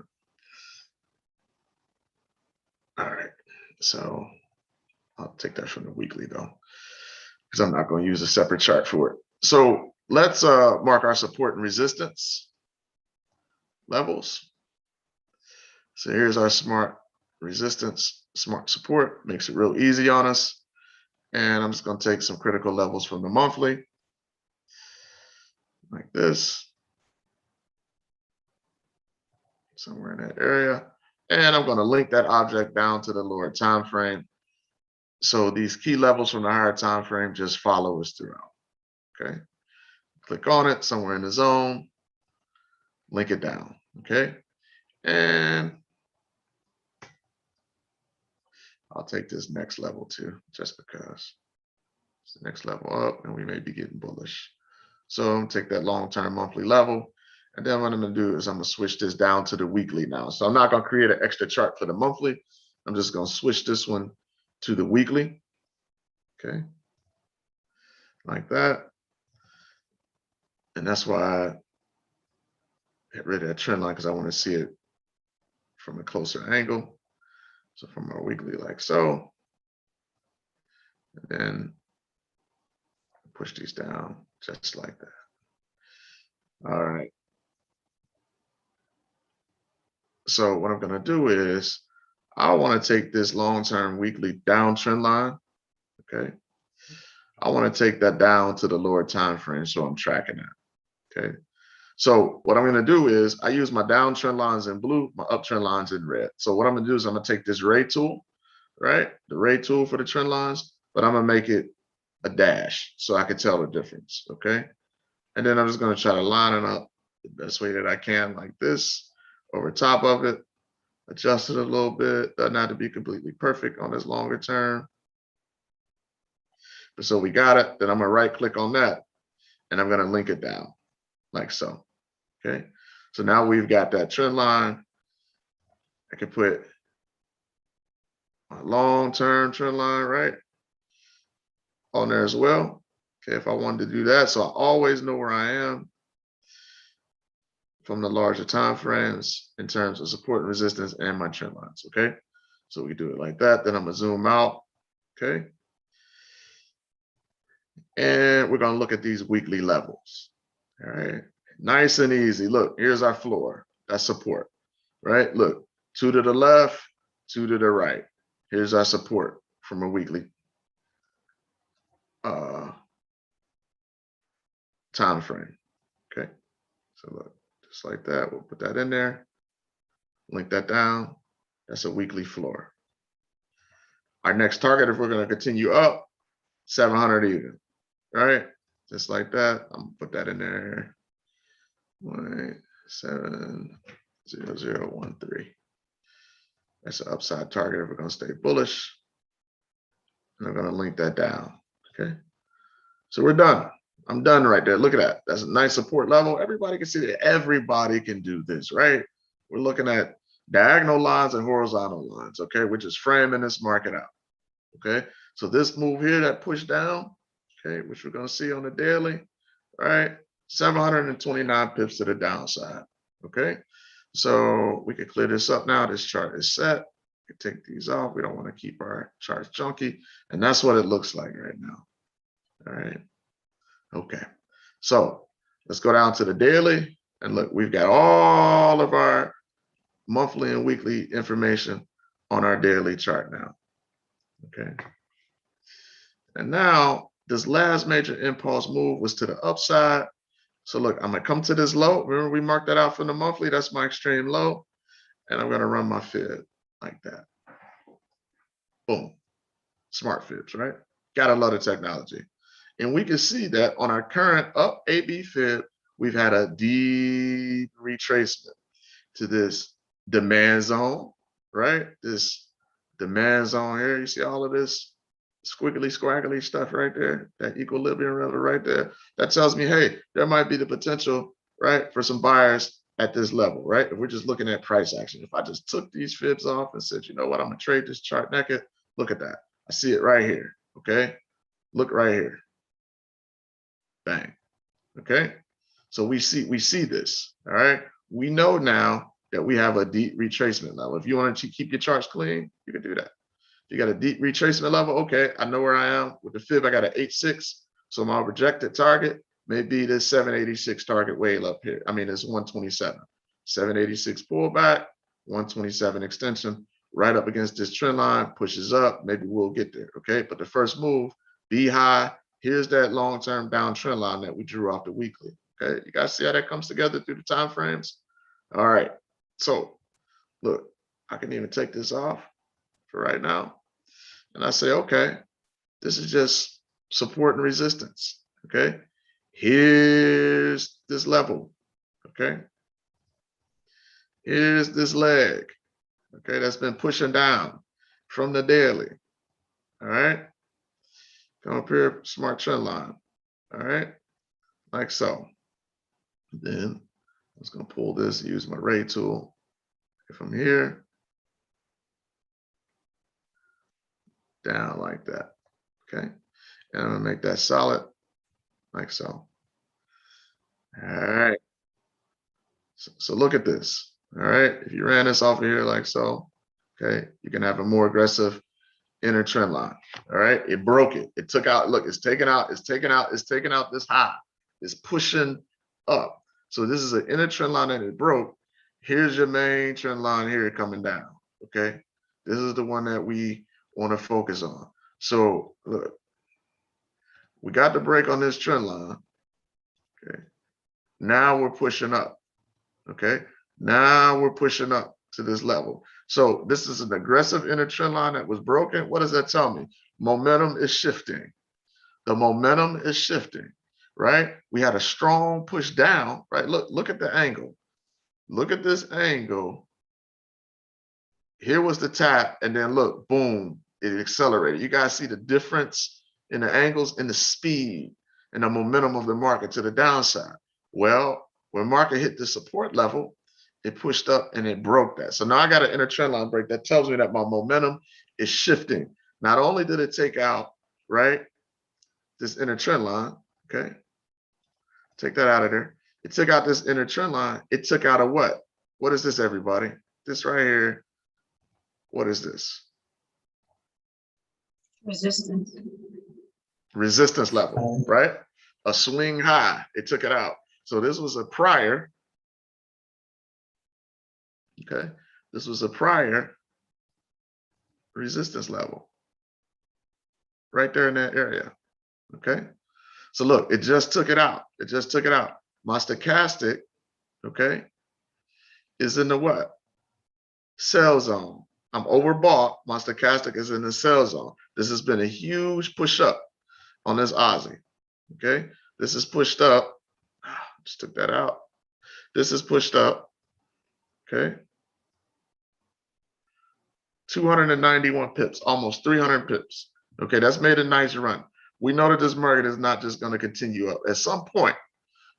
All right. So I'll take that from the weekly though, because I'm not going to use a separate chart for it. So let's mark our support and resistance levels. So here's our smart resistance, smart support, makes it real easy on us. And I'm just going to take some critical levels from the monthly, like this, somewhere in that area. And I'm going to link that object down to the lower time frame. So these key levels from the higher time frame just follow us throughout. Okay. Click on it somewhere in the zone, link it down. Okay. And I'll take this next level too, just because it's the next level up and we may be getting bullish. So I'm gonna take that long-term monthly level. And then what I'm gonna do is I'm gonna switch this down to the weekly now. So I'm not gonna create an extra chart for the monthly. I'm just gonna switch this one to the weekly. Okay. Like that. And that's why I get rid of that trend line because I want to see it from a closer angle. So from our weekly like so. And then push these down just like that. All right. So what I'm going to do is I want to take this long-term weekly downtrend line. Okay. I want to take that down to the lower time frame. So I'm tracking that. Okay. So what I'm going to do is I use my downtrend lines in blue, my uptrend lines in red. So what I'm going to do is I'm going to take this ray tool, right? The ray tool for the trend lines, but I'm going to make it a dash so I can tell the difference. Okay. And then I'm just going to try to line it up the best way that I can, like this, over top of it, adjust it a little bit, doesn't have to be completely perfect on this longer term. But so we got it. Then I'm going to right click on that and I'm going to link it down like so. Okay. So now we've got that trend line. I can put My long-term trend line, right? On there as well. Okay, if I wanted to do that, so I always know where I am from the larger time frames in terms of support and resistance and my trend lines. Okay, so we do it like that. Then I'm gonna zoom out. Okay, and we're gonna look at these weekly levels. All right, nice and easy. Look, here's our floor. That's support, right? Look, 2 to the left, 2 to the right. Here's our support from a weekly time frame. Okay, so look, just like that. We'll put that in there, link that down. That's a weekly floor. Our next target, if we're going to continue up, 700 even, right? Just like that. I'm gonna put that in there. 70013. That's an upside target if we're going to stay bullish. And I'm going to link that down. Okay. So we're done. I'm done right there. Look at that. That's a nice support level. Everybody can see that. Everybody can do this, right? We're looking at diagonal lines and horizontal lines, okay, which is framing this market out. Okay. So this move here that pushed down, okay, which we're going to see on the daily, right? 729 pips to the downside. Okay. So we can clear this up now. This chart is set. We can take these off. We don't want to keep our charts junky. And that's what it looks like right now. All right. Okay. So let's go down to the daily and look, we've got all of our monthly and weekly information on our daily chart now. Okay. And now this last major impulse move was to the upside. So look, I'm gonna come to this low. Remember we marked that out from the monthly. That's my extreme low. And I'm gonna run my fib like that. Boom. Smart fibs, right? Gotta love the technology. And we can see that on our current up AB fib, we've had a deep retracement to this demand zone, right? This demand zone here. You see all of this squiggly, scraggly stuff right there, that equilibrium level right there. That tells me, hey, there might be the potential, right, for some buyers at this level, right? If we're just looking at price action. If I just took these fibs off and said, you know what, I'm gonna trade this chart naked, look at that. I see it right here, okay? Look right here. Bang. Okay. So we see this. All right. We know now that we have a deep retracement level. If you want to keep your charts clean, you can do that. If you got a deep retracement level, okay, I know where I am. With the fib, I got an 8.6. So my projected target may be this 786 target way up here. I mean, it's 127. 786 pullback, 127 extension, right up against this trend line, pushes up. Maybe we'll get there. Okay. But the first move, be high. Here's that long-term downtrend line that we drew off the weekly. Okay, you guys see how that comes together through the time frames? All right. So look, I can even take this off for right now. And I say, okay, this is just support and resistance. Okay. Here's this level. Okay. Here's this leg. Okay, that's been pushing down from the daily. All right. Come up here, smart trend line. All right, like so. Then I'm just gonna pull this, use my ray tool from here down like that. Okay, and I'm gonna make that solid like so. All right. So look at this. All right, if you ran this off of here like so, okay, you can have a more aggressive inner trend line. All right, it broke it. It took out. Look, it's taking out this high. It's pushing up. So this is an inner trend line that it broke. Here's your main trend line here coming down. Okay, this is the one that we want to focus on. So look, we got the break on this trend line. Okay, now we're pushing up. Okay, now we're pushing up to this level. So this is an aggressive inner trend line that was broken. What does that tell me? Momentum is shifting. The momentum is shifting, right? We had a strong push down, right? Look at the angle. Look at this angle. Here was the tap, and then look, boom, it accelerated. You guys see the difference in the angles and the speed and the momentum of the market to the downside. Well, when market hit the support level, it pushed up and it broke that. So now I got an inner trend line break that tells me that my momentum It's shifting. Not only did it take out, right, this inner trend line, okay? Take that out of there. It took out this inner trend line. It took out a what? What is this, everybody? This right here. What is this? Resistance. Resistance level, right? A swing high. It took it out. So this was a prior. Okay. This was a prior resistance level right there in that area. Okay. So look, it just took it out. It just took it out. My stochastic, okay, is in the what? Sell zone. I'm overbought. My stochastic is in the sell zone. This has been a huge push up on this Aussie. Okay. This is pushed up. Just took that out. This is pushed up. Okay. 291 pips, almost 300 pips. Okay, that's made a nice run. We know that this market is not just going to continue up. At some point,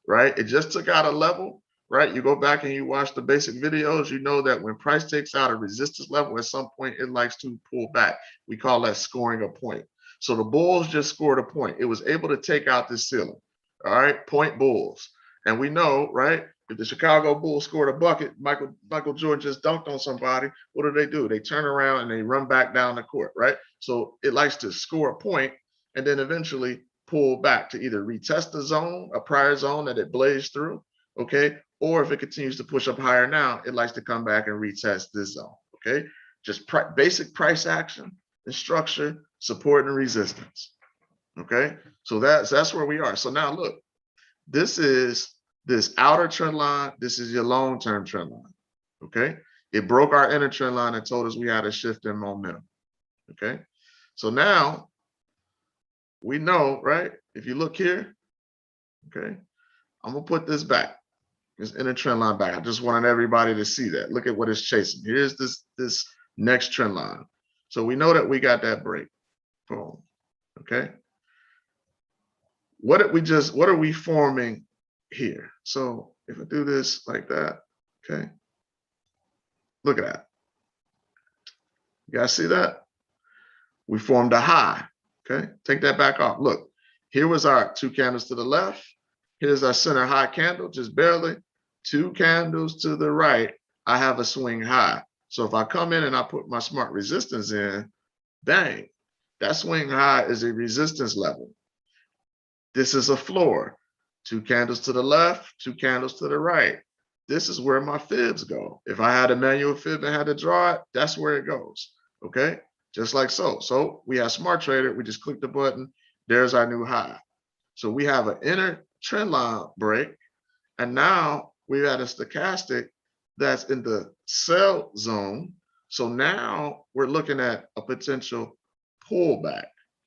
right, it just took out a level, right? You go back and you watch the basic videos, you know that when price takes out a resistance level, at some point it likes to pull back. We call that scoring a point. So the bulls just scored a point. It was able to take out this ceiling. All right, point bulls. And we know, right, if the Chicago Bulls scored a bucket, Michael Jordan just dunked on somebody, what do? They turn around and they run back down the court, right? So it likes to score a point and then eventually pull back to either retest the zone, a prior zone that it blazed through, okay? Or if it continues to push up higher now, it likes to come back and retest this zone, okay? Just basic price action and structure, support and resistance, okay? So that's where we are. So now look, this is this outer trend line. This is your long-term trend line, okay? It broke our inner trend line and told us we had a shift in momentum, okay? So now we know, right? If you look here, okay, I'm gonna put this back, this inner trend line back. I just wanted everybody to see that. Look at what it's chasing. Here's this next trend line. So we know that we got that break. Boom, okay? What are we forming here? So if I do this like that, okay, look at that. You guys see that? We formed a high, okay? Take that back off. Look, here was our 2 candles to the left. Here's our center high candle, just barely. 2 candles to the right, I have a swing high. So if I come in and I put my smart resistance in, bang, that swing high is a resistance level. This is a floor. 2 candles to the left, 2 candles to the right. This is where my fibs go. If I had a manual fib and had to draw it, that's where it goes, okay? Just like so. So we have Smart Trader, we just click the button, there's our new high. So we have an inner trend line break, and now we've got a stochastic that's in the sell zone. So now we're looking at a potential pullback,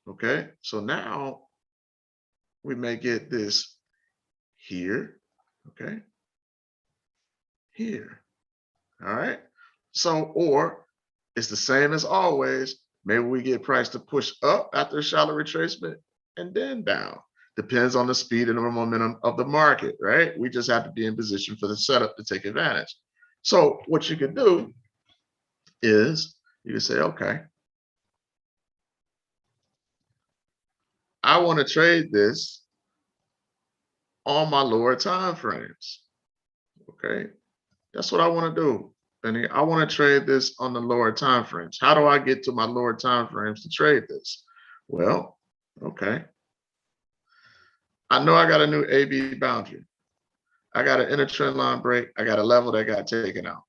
okay? So now we may get this here, okay? Here, all right? So, or it's the same as always. Maybe we get price to push up after a shallow retracement and then down. Depends on the speed and the momentum of the market, right? We just have to be in position for the setup to take advantage. So what you could do is you can say, okay, I want to trade this on my lower time frames, okay? That's what I want to do. And I want to trade this on the lower time frames. How do I get to my lower time frames to trade this? Well, okay. I know I got a new AB boundary. I got an inner trend line break. I got a level that got taken out.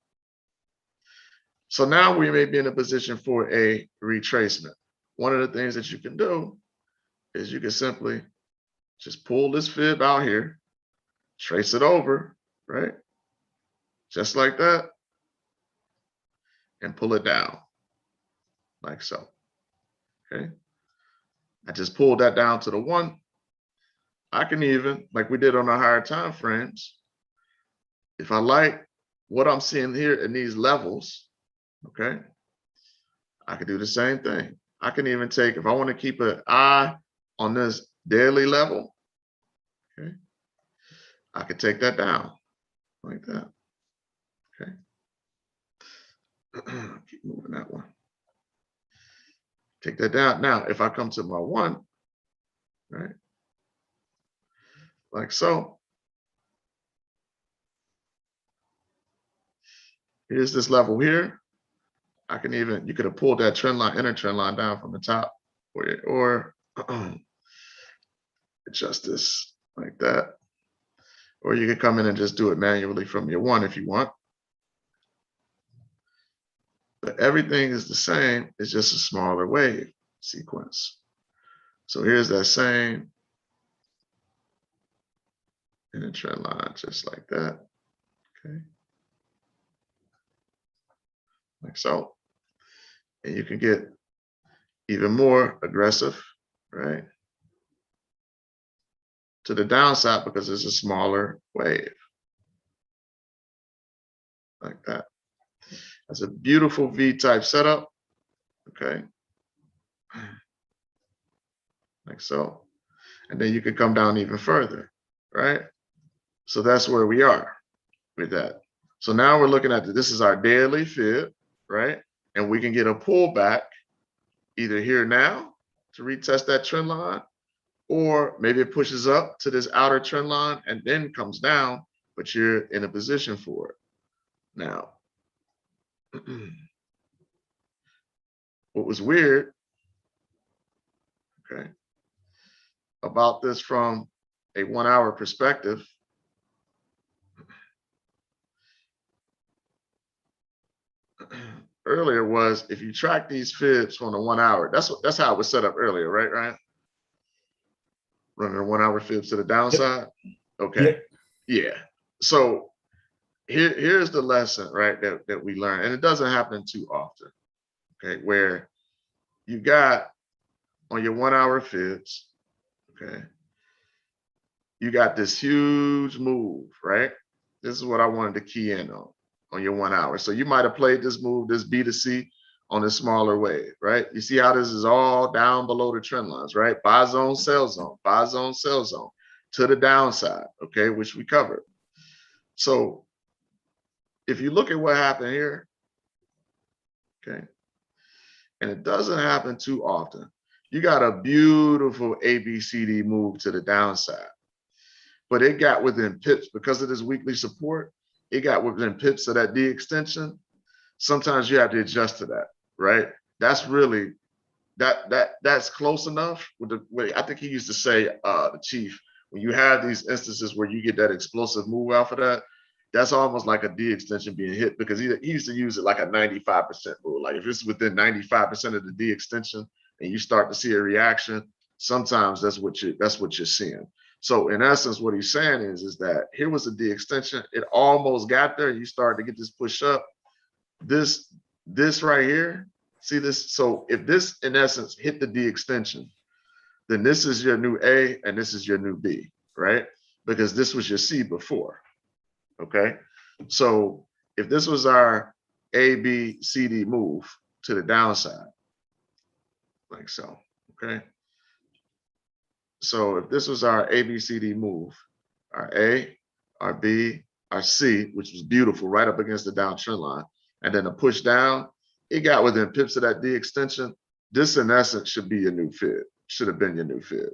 So now we may be in a position for a retracement. One of the things that you can do is you can simply just pull this fib out here, trace it over, right? Just like that, and pull it down like so, okay? I just pulled that down to the 1. I can even, like we did on the higher time frames, if I like what I'm seeing here in these levels, okay, I can do the same thing. I can even take, if I want to keep an eye on this daily level, okay, I could take that down like that, okay. Keep moving that one. Take that down. Now, if I come to my 1, right, like so, here's this level here. I can even, you could have pulled that trend line, inner trend line down from the top, or adjust this like that. Or you could come in and just do it manually from your 1 if you want. But everything is the same. It's just a smaller wave sequence. So here's that same inner trend line, just like that. Okay. Like so. And you can get even more aggressive, right? To the downside because it's a smaller wave. Like that. That's a beautiful V-type setup. Okay. Like so. And then you can come down even further, right? So that's where we are with that. So now we're looking at this is our daily fib, right? And we can get a pullback either here now to retest that trend line, or maybe it pushes up to this outer trend line and then comes down, but you're in a position for it. Now, what was weird, okay, about this from a 1 hour perspective, earlier was if you track these fibs from the 1 hour, that's how it was set up earlier, right, Ryan? Running a 1 hour fibs to the downside. Okay. Yep. Yeah. So here's the lesson, right, that we learn, and it doesn't happen too often. Okay, where you got on your 1 hour fibs, okay, you got this huge move, right? This is what I wanted to key in on your 1 hour. So you might have played this move, this B to C on a smaller wave, right? You see how this is all down below the trend lines, right? Buy zone, sell zone, buy zone, sell zone to the downside, okay, which we covered. So if you look at what happened here, okay, and it doesn't happen too often, you got a beautiful ABCD move to the downside, but it got within pips because of this weekly support. It got within pips of that D extension. Sometimes you have to adjust to that, right? That's really that's close enough with the way I think he used to say, the chief, when you have these instances where you get that explosive move out of that, that's almost like a D extension being hit, because he used to use it like a 95% rule. Like if it's within 95% of the D extension and you start to see a reaction, sometimes that's what you're seeing. So in essence, what he's saying is that here was a D extension. It almost got there. You start to get this push up. This right here, see this? So if this in essence hit the D extension, then this is your new A and this is your new B, right? Because this was your C before. Okay. So if this was our A, B, C, D move to the downside, like so, okay. So if this was our A, B, C, D move, our A, our B, our C, which was beautiful, right up against the downtrend line, and then a push down, it got within pips of that D extension. This in essence should be your new fib, should have been your new fib.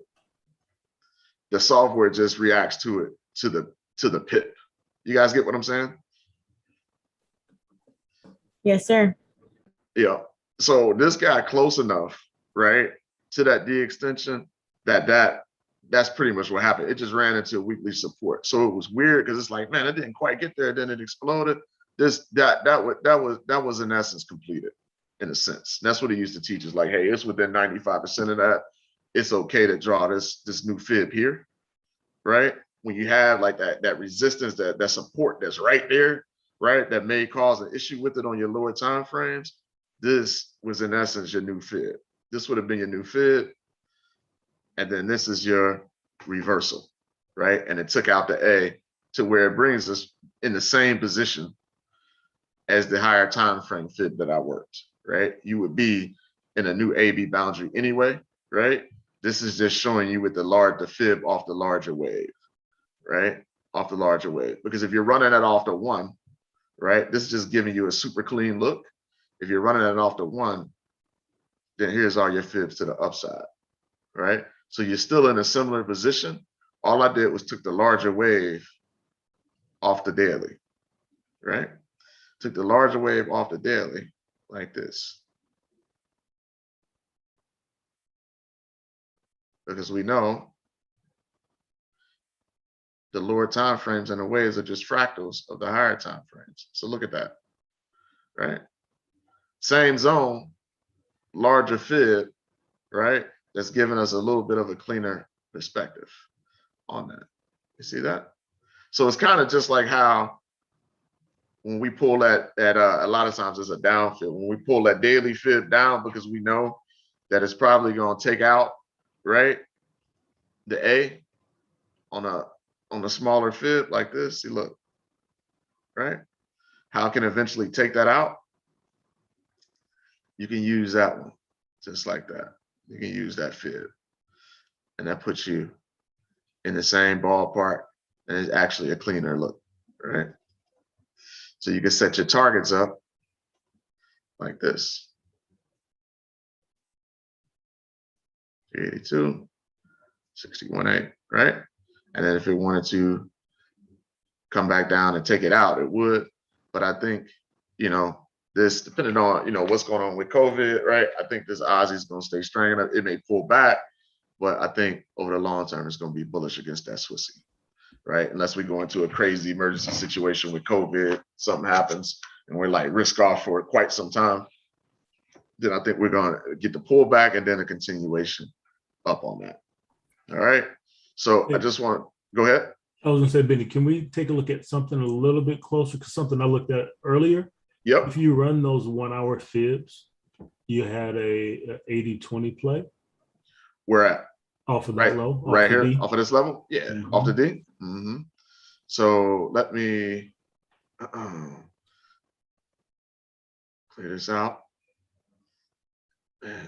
The software just reacts to it, to the pip. You guys get what I'm saying? Yes, sir. Yeah. So this got close enough, right, to that D extension that's pretty much what happened. It just ran into weekly support. So it was weird because it's like, man, it didn't quite get there. Then it exploded. That was in essence completed in a sense. That's what he used to teach us. Like, hey, it's within 95% of that. It's okay to draw this new fib here, right? When you have like that resistance, that support that's right there, right, that may cause an issue with it on your lower time frames. This was in essence your new fib. This would have been your new fib. And then this is your reversal, right? And it took out the A to where it brings us in the same position as the higher time frame fib that I worked, right? You would be in a new AB boundary anyway, right? This is just showing you with the fib off the larger wave, right? Off the larger wave. Because if you're running it off the 1, right? This is just giving you a super clean look. If you're running it off the 1, then here's all your fibs to the upside, right? So you're still in a similar position. All I did was took the larger wave off the daily, right? Took the larger wave off the daily like this. Because we know the lower time frames and the waves are just fractals of the higher time frames. So look at that, right? Same zone, larger fib, right? That's giving us a little bit of a cleaner perspective on that. You see that? So it's kind of just like how when we pull that a lot of times it's a down fib. When we pull that daily fib down because we know that it's probably going to take out, right, the A on a smaller fib like this. See, look, right? How it can eventually take that out? You can use that one just like that. You can use that fib, and that puts you in the same ballpark, and it's actually a cleaner look, right? So you can set your targets up like this. 82, 61.8, right? And then if it wanted to come back down and take it out, it would. But I think, you know, this, depending on, you know, what's going on with COVID, right? I think this Aussie is going to stay strong enough. It may pull back, but I think over the long term, it's going to be bullish against that Swissy, right? Unless we go into a crazy emergency situation with COVID, something happens, and we're like risk off for quite some time, then I think we're going to get the pullback and then a continuation up on that. All right. So I just want to go ahead. I was going to say, Benny, can we take a look at something a little bit closer? Because something I looked at earlier. Yep. If you run those 1 hour fibs, you had a 80-20 play. Where at? Off of that low. Right here, D. off of this level? Yeah, off the D. So let me clear this out.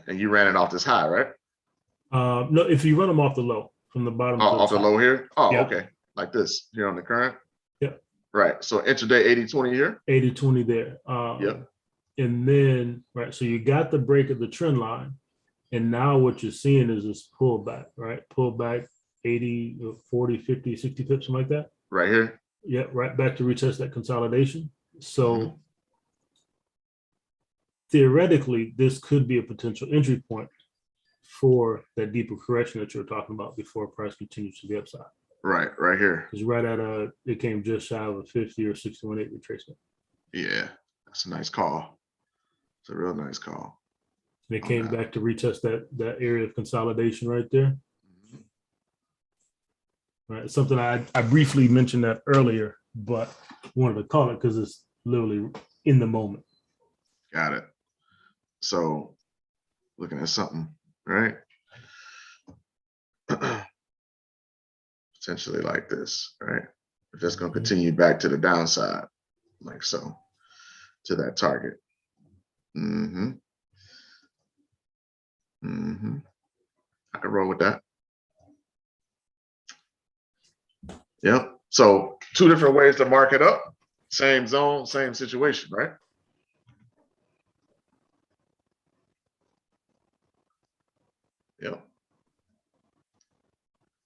And you ran it off this high, right? No, if you run them off the low, from the bottom to the off the top. low here? Oh, Yeah. okay. Like this here on the current? Yeah. Right. So intraday 80-20 here? 80-20 there. Yep. And then, right, so you got the break of the trend line. And now what you're seeing is this pullback, right? Pullback 80, 40, 50, 60 pips, something like that. Right here? Yeah, right back to retest that consolidation. So theoretically, this could be a potential entry point for that deeper correction that you were talking about before price continues to the upside. Right here. Because right at it came just shy of a 50 or 61.8 retracement. Yeah, that's a nice call. It's a real nice call. And it came back to retest that area of consolidation right there. Right, something I briefly mentioned that earlier, but wanted to call it because it's literally in the moment. Got it. So looking at something, right? Potentially like this, right? If that's going to continue back to the downside, like so, to that target. I can roll with that. Yep. So 2 different ways to mark it up. Same zone, same situation, right? Yep.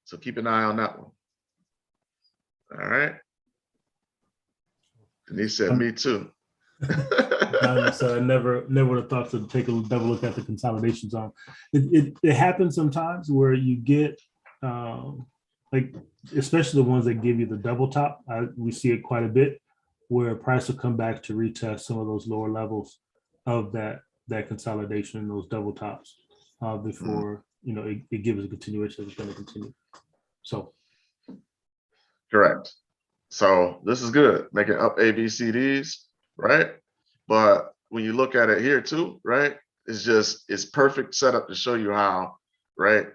So keep an eye on that one. All right. Denise said, me too. So I never would have thought to take a double look at the consolidation zone. It happens sometimes where you get like, especially the ones that give you the double top. We see it quite a bit where price will come back to retest some of those lower levels of that consolidation and those double tops before you know it gives a continuation. It's going to continue. So correct. So this is good, making up ABCDs, right? But when you look at it here too, right? It's perfect setup to show you how, right?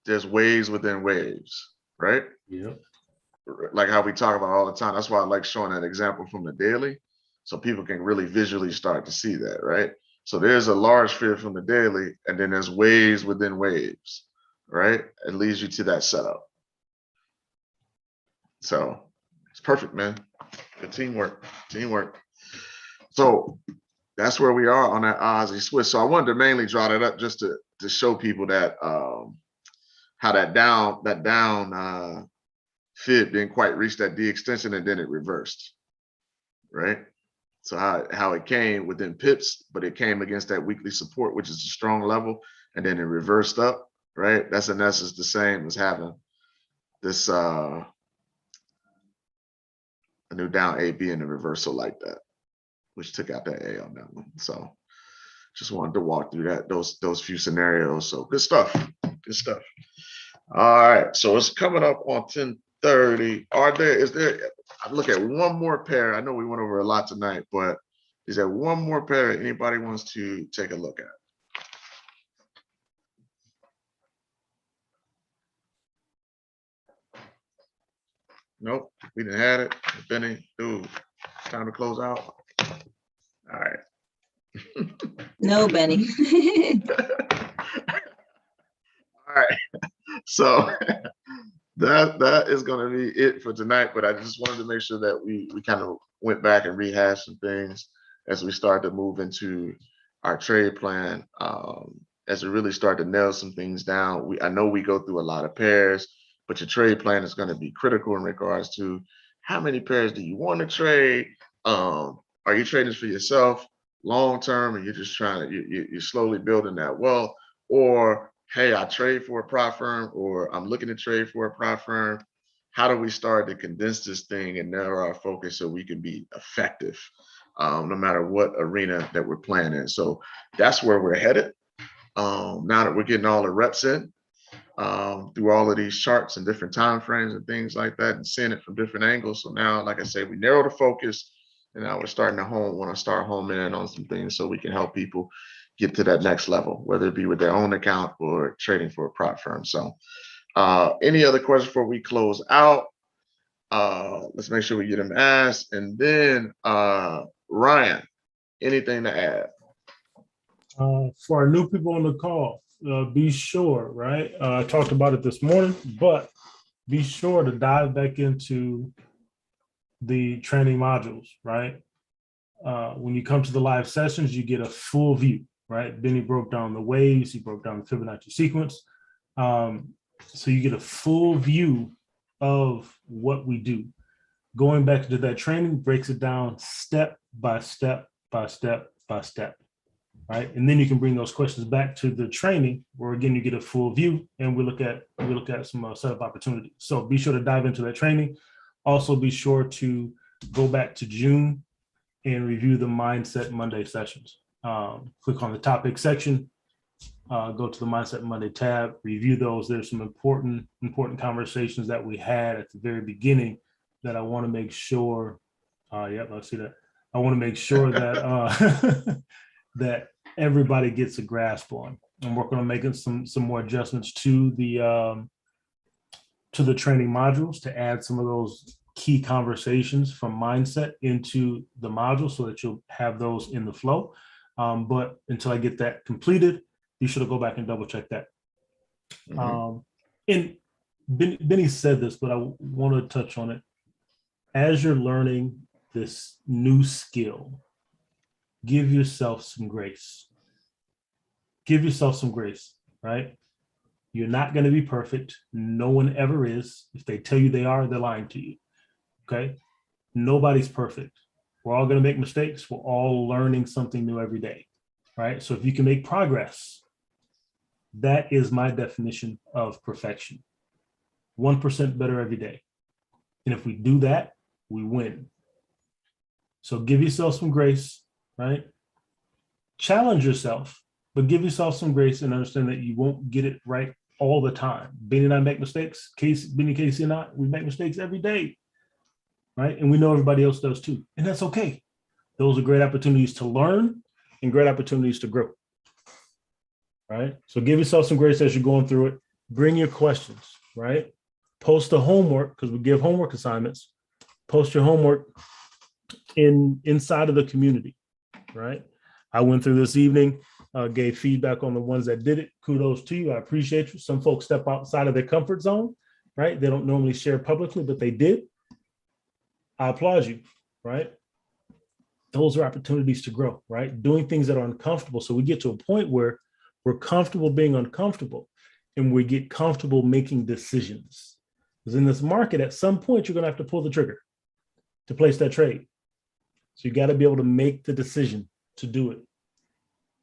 There's waves within waves, right? Yeah. Like how we talk about all the time. That's why I like showing that example from the daily, so people can really visually start to see that, right? So there's a large fib from the daily, and then there's waves within waves, right? It leads you to that setup. So it's perfect, man. Good teamwork. So that's where we are on that Aussie switch. So I wanted to mainly draw that up just to show people that how that down fib didn't quite reach that D extension and then it reversed, right? So how it came within pips, but it came against that weekly support, which is a strong level, and then it reversed up, right? That's in essence the same as having this a new down AB in the reversal like that, which took out that A on that one. So just wanted to walk through those few scenarios. So good stuff. Good stuff. All right. So it's coming up on 10:30. I look at one more pair. I know we went over a lot tonight, but is there one more pair anybody wants to take a look at? Nope, we didn't have it. Benny, dude, time to close out. All right. No, Benny. All right. So that is going to be it for tonight. But I just wanted to make sure that we kind of went back and rehashed some things as we start to move into our trade plan. As we really start to nail some things down, I know we go through a lot of pairs, but your trade plan is going to be critical in regards to how many pairs do you want to trade? Are you trading for yourself long term, and you're just trying to you're slowly building that wealth, or hey, I trade for a prop firm, or I'm looking to trade for a prop firm. How do we start to condense this thing and narrow our focus so we can be effective, no matter what arena that we're playing in? So that's where we're headed. Now that we're getting all the reps in through all of these charts and different time frames and things like that, and seeing it from different angles. So now, like I said, we narrow the focus, and now we're starting to want to start homing in on some things so we can help people get to that next level, whether it be with their own account or trading for a prop firm. So any other questions before we close out? Let's make sure we get them asked. And then Ryan, anything to add? For our new people on the call, be sure, right? I talked about it this morning, but be sure to dive back into the training modules, right? When you come to the live sessions, you get a full view, right? Benny broke down the waves, he broke down the Fibonacci sequence. So you get a full view of what we do. Going back to that training breaks it down step by step by step by step, right? And then you can bring those questions back to the training, where again you get a full view, and we look at some setup opportunities. So be sure to dive into that training. Also be sure to go back to June and review the Mindset Monday sessions. Click on the topic section, go to the Mindset Monday tab, review those. There's some important conversations that we had at the very beginning that I want to make sure. Yep, I see that. I want to make sure that that everybody gets a grasp on. I'm working on making some more adjustments to the training modules to add some of those key conversations from mindset into the module so that you'll have those in the flow. But until I get that completed, you should go back and double check that. And Benny said this, but I want to touch on it. As you're learning this new skill, give yourself some grace. Give yourself some grace, right? You're not going to be perfect. No one ever is. If they tell you they are, they're lying to you. Okay? Nobody's perfect. We're all going to make mistakes. We're all learning something new every day, right? So if you can make progress, that is my definition of perfection. 1% better every day. And if we do that, we win. So give yourself some grace, right? Challenge yourself, but give yourself some grace and understand that you won't get it right all the time. Benny and I make mistakes. Benny, Casey, and I, we make mistakes every day, right? And we know everybody else does too. And that's okay. Those are great opportunities to learn and great opportunities to grow, right? So give yourself some grace as you're going through it. Bring your questions, right? Post the homework, because we give homework assignments. Post your homework inside of the community, right? I went through this evening, gave feedback on the ones that did it. Kudos to you. I appreciate you. Some folks step outside of their comfort zone, right? They don't normally share publicly, but they did. I applaud you, right? those are opportunities to grow, right? Doing things that are uncomfortable. So we get to a point where we're comfortable being uncomfortable and we get comfortable making decisions. Because in this market, at some point, you're going to have to pull the trigger to place that trade. So you got to be able to make the decision to do it.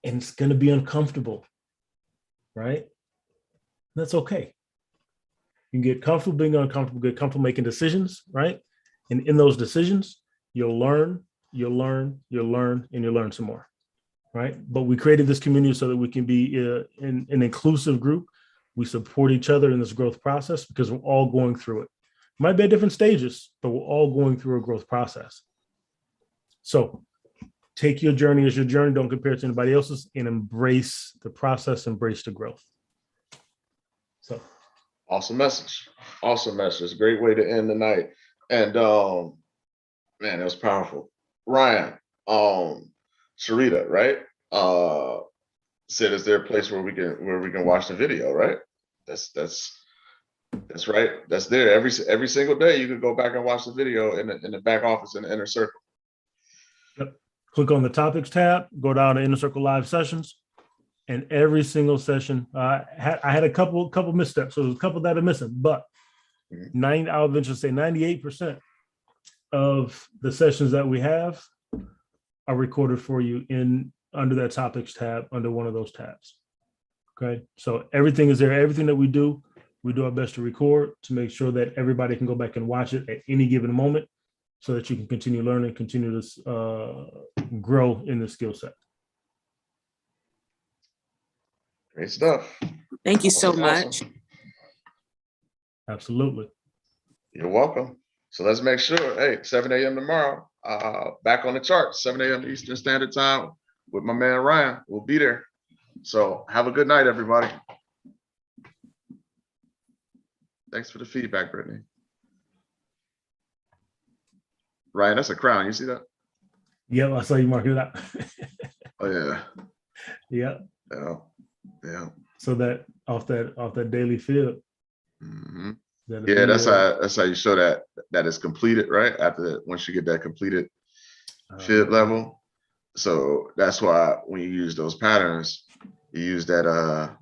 And it's going to be uncomfortable, right? That's okay. You can get comfortable being uncomfortable, get comfortable making decisions, right? And in those decisions, you'll learn, and you'll learn some more, right? But we created this community so that we can be an inclusive group. We support each other in this growth process because we're all going through it. Might be at different stages, but we're all going through a growth process. So take your journey as your journey. Don't compare it to anybody else's, and embrace the process, embrace the growth. So awesome message. Awesome message. Great way to end the night. And man, it was powerful. Ryan, Sharita, right? Said, is there a place where we can watch the video, right? That's right. That's there every single day. You can go back and watch the video in the back office in the inner circle. Yep. Click on the topics tab, go down to Inner Circle Live sessions, and every single session, I had a couple missteps, so there's a couple that are missing, but I'll venture to say 98% of the sessions that we have are recorded for you under that topics tab, under one of those tabs. Okay, so everything is there. Everything that we do our best to record to make sure that everybody can go back and watch it at any given moment, so that you can continue learning, continue to grow in the skill set. Great stuff. Thank you so Awesome, much. awesome. Absolutely. You're welcome. So let's make sure, hey, 7 a.m. tomorrow, back on the chart, 7 a.m. Eastern Standard Time with my man Ryan. We'll be there. So have a good night, everybody. Thanks for the feedback, Brittany. Ryan, that's a crown. You see that? Yep, I saw you marking it out. Oh yeah. Yep. Yeah. So that off that daily field. Mm-hmm. Yeah, that's how you show that it's completed, right? Once you get that completed fib level. So that's why when you use those patterns, you use that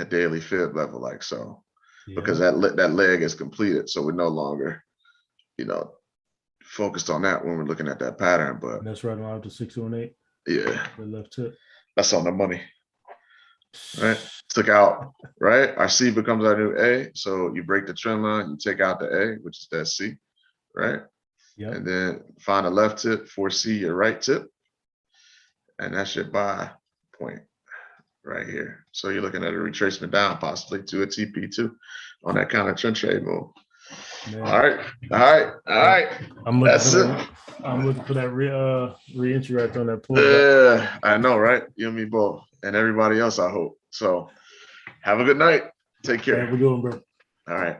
daily fib level, like so, because that leg is completed. So we're no longer, focused on that when we're looking at that pattern. But that's right around to 618. Yeah, the left tip. That's on the money. Right, took out, right? Our C becomes our new A. So you break the trend line, you take out the A, which is that C, right? Yeah. And then find a left tip, 4C your right tip. And that's your buy point right here. So you're looking at a retracement down, possibly to a TP2 on that kind of trend trade move. Man. All right. I'm looking for that re-entry right on that pull. Yeah, I know, right? You and me both, and everybody else, I hope. So have a good night. Take care. Have a good one, bro. All right.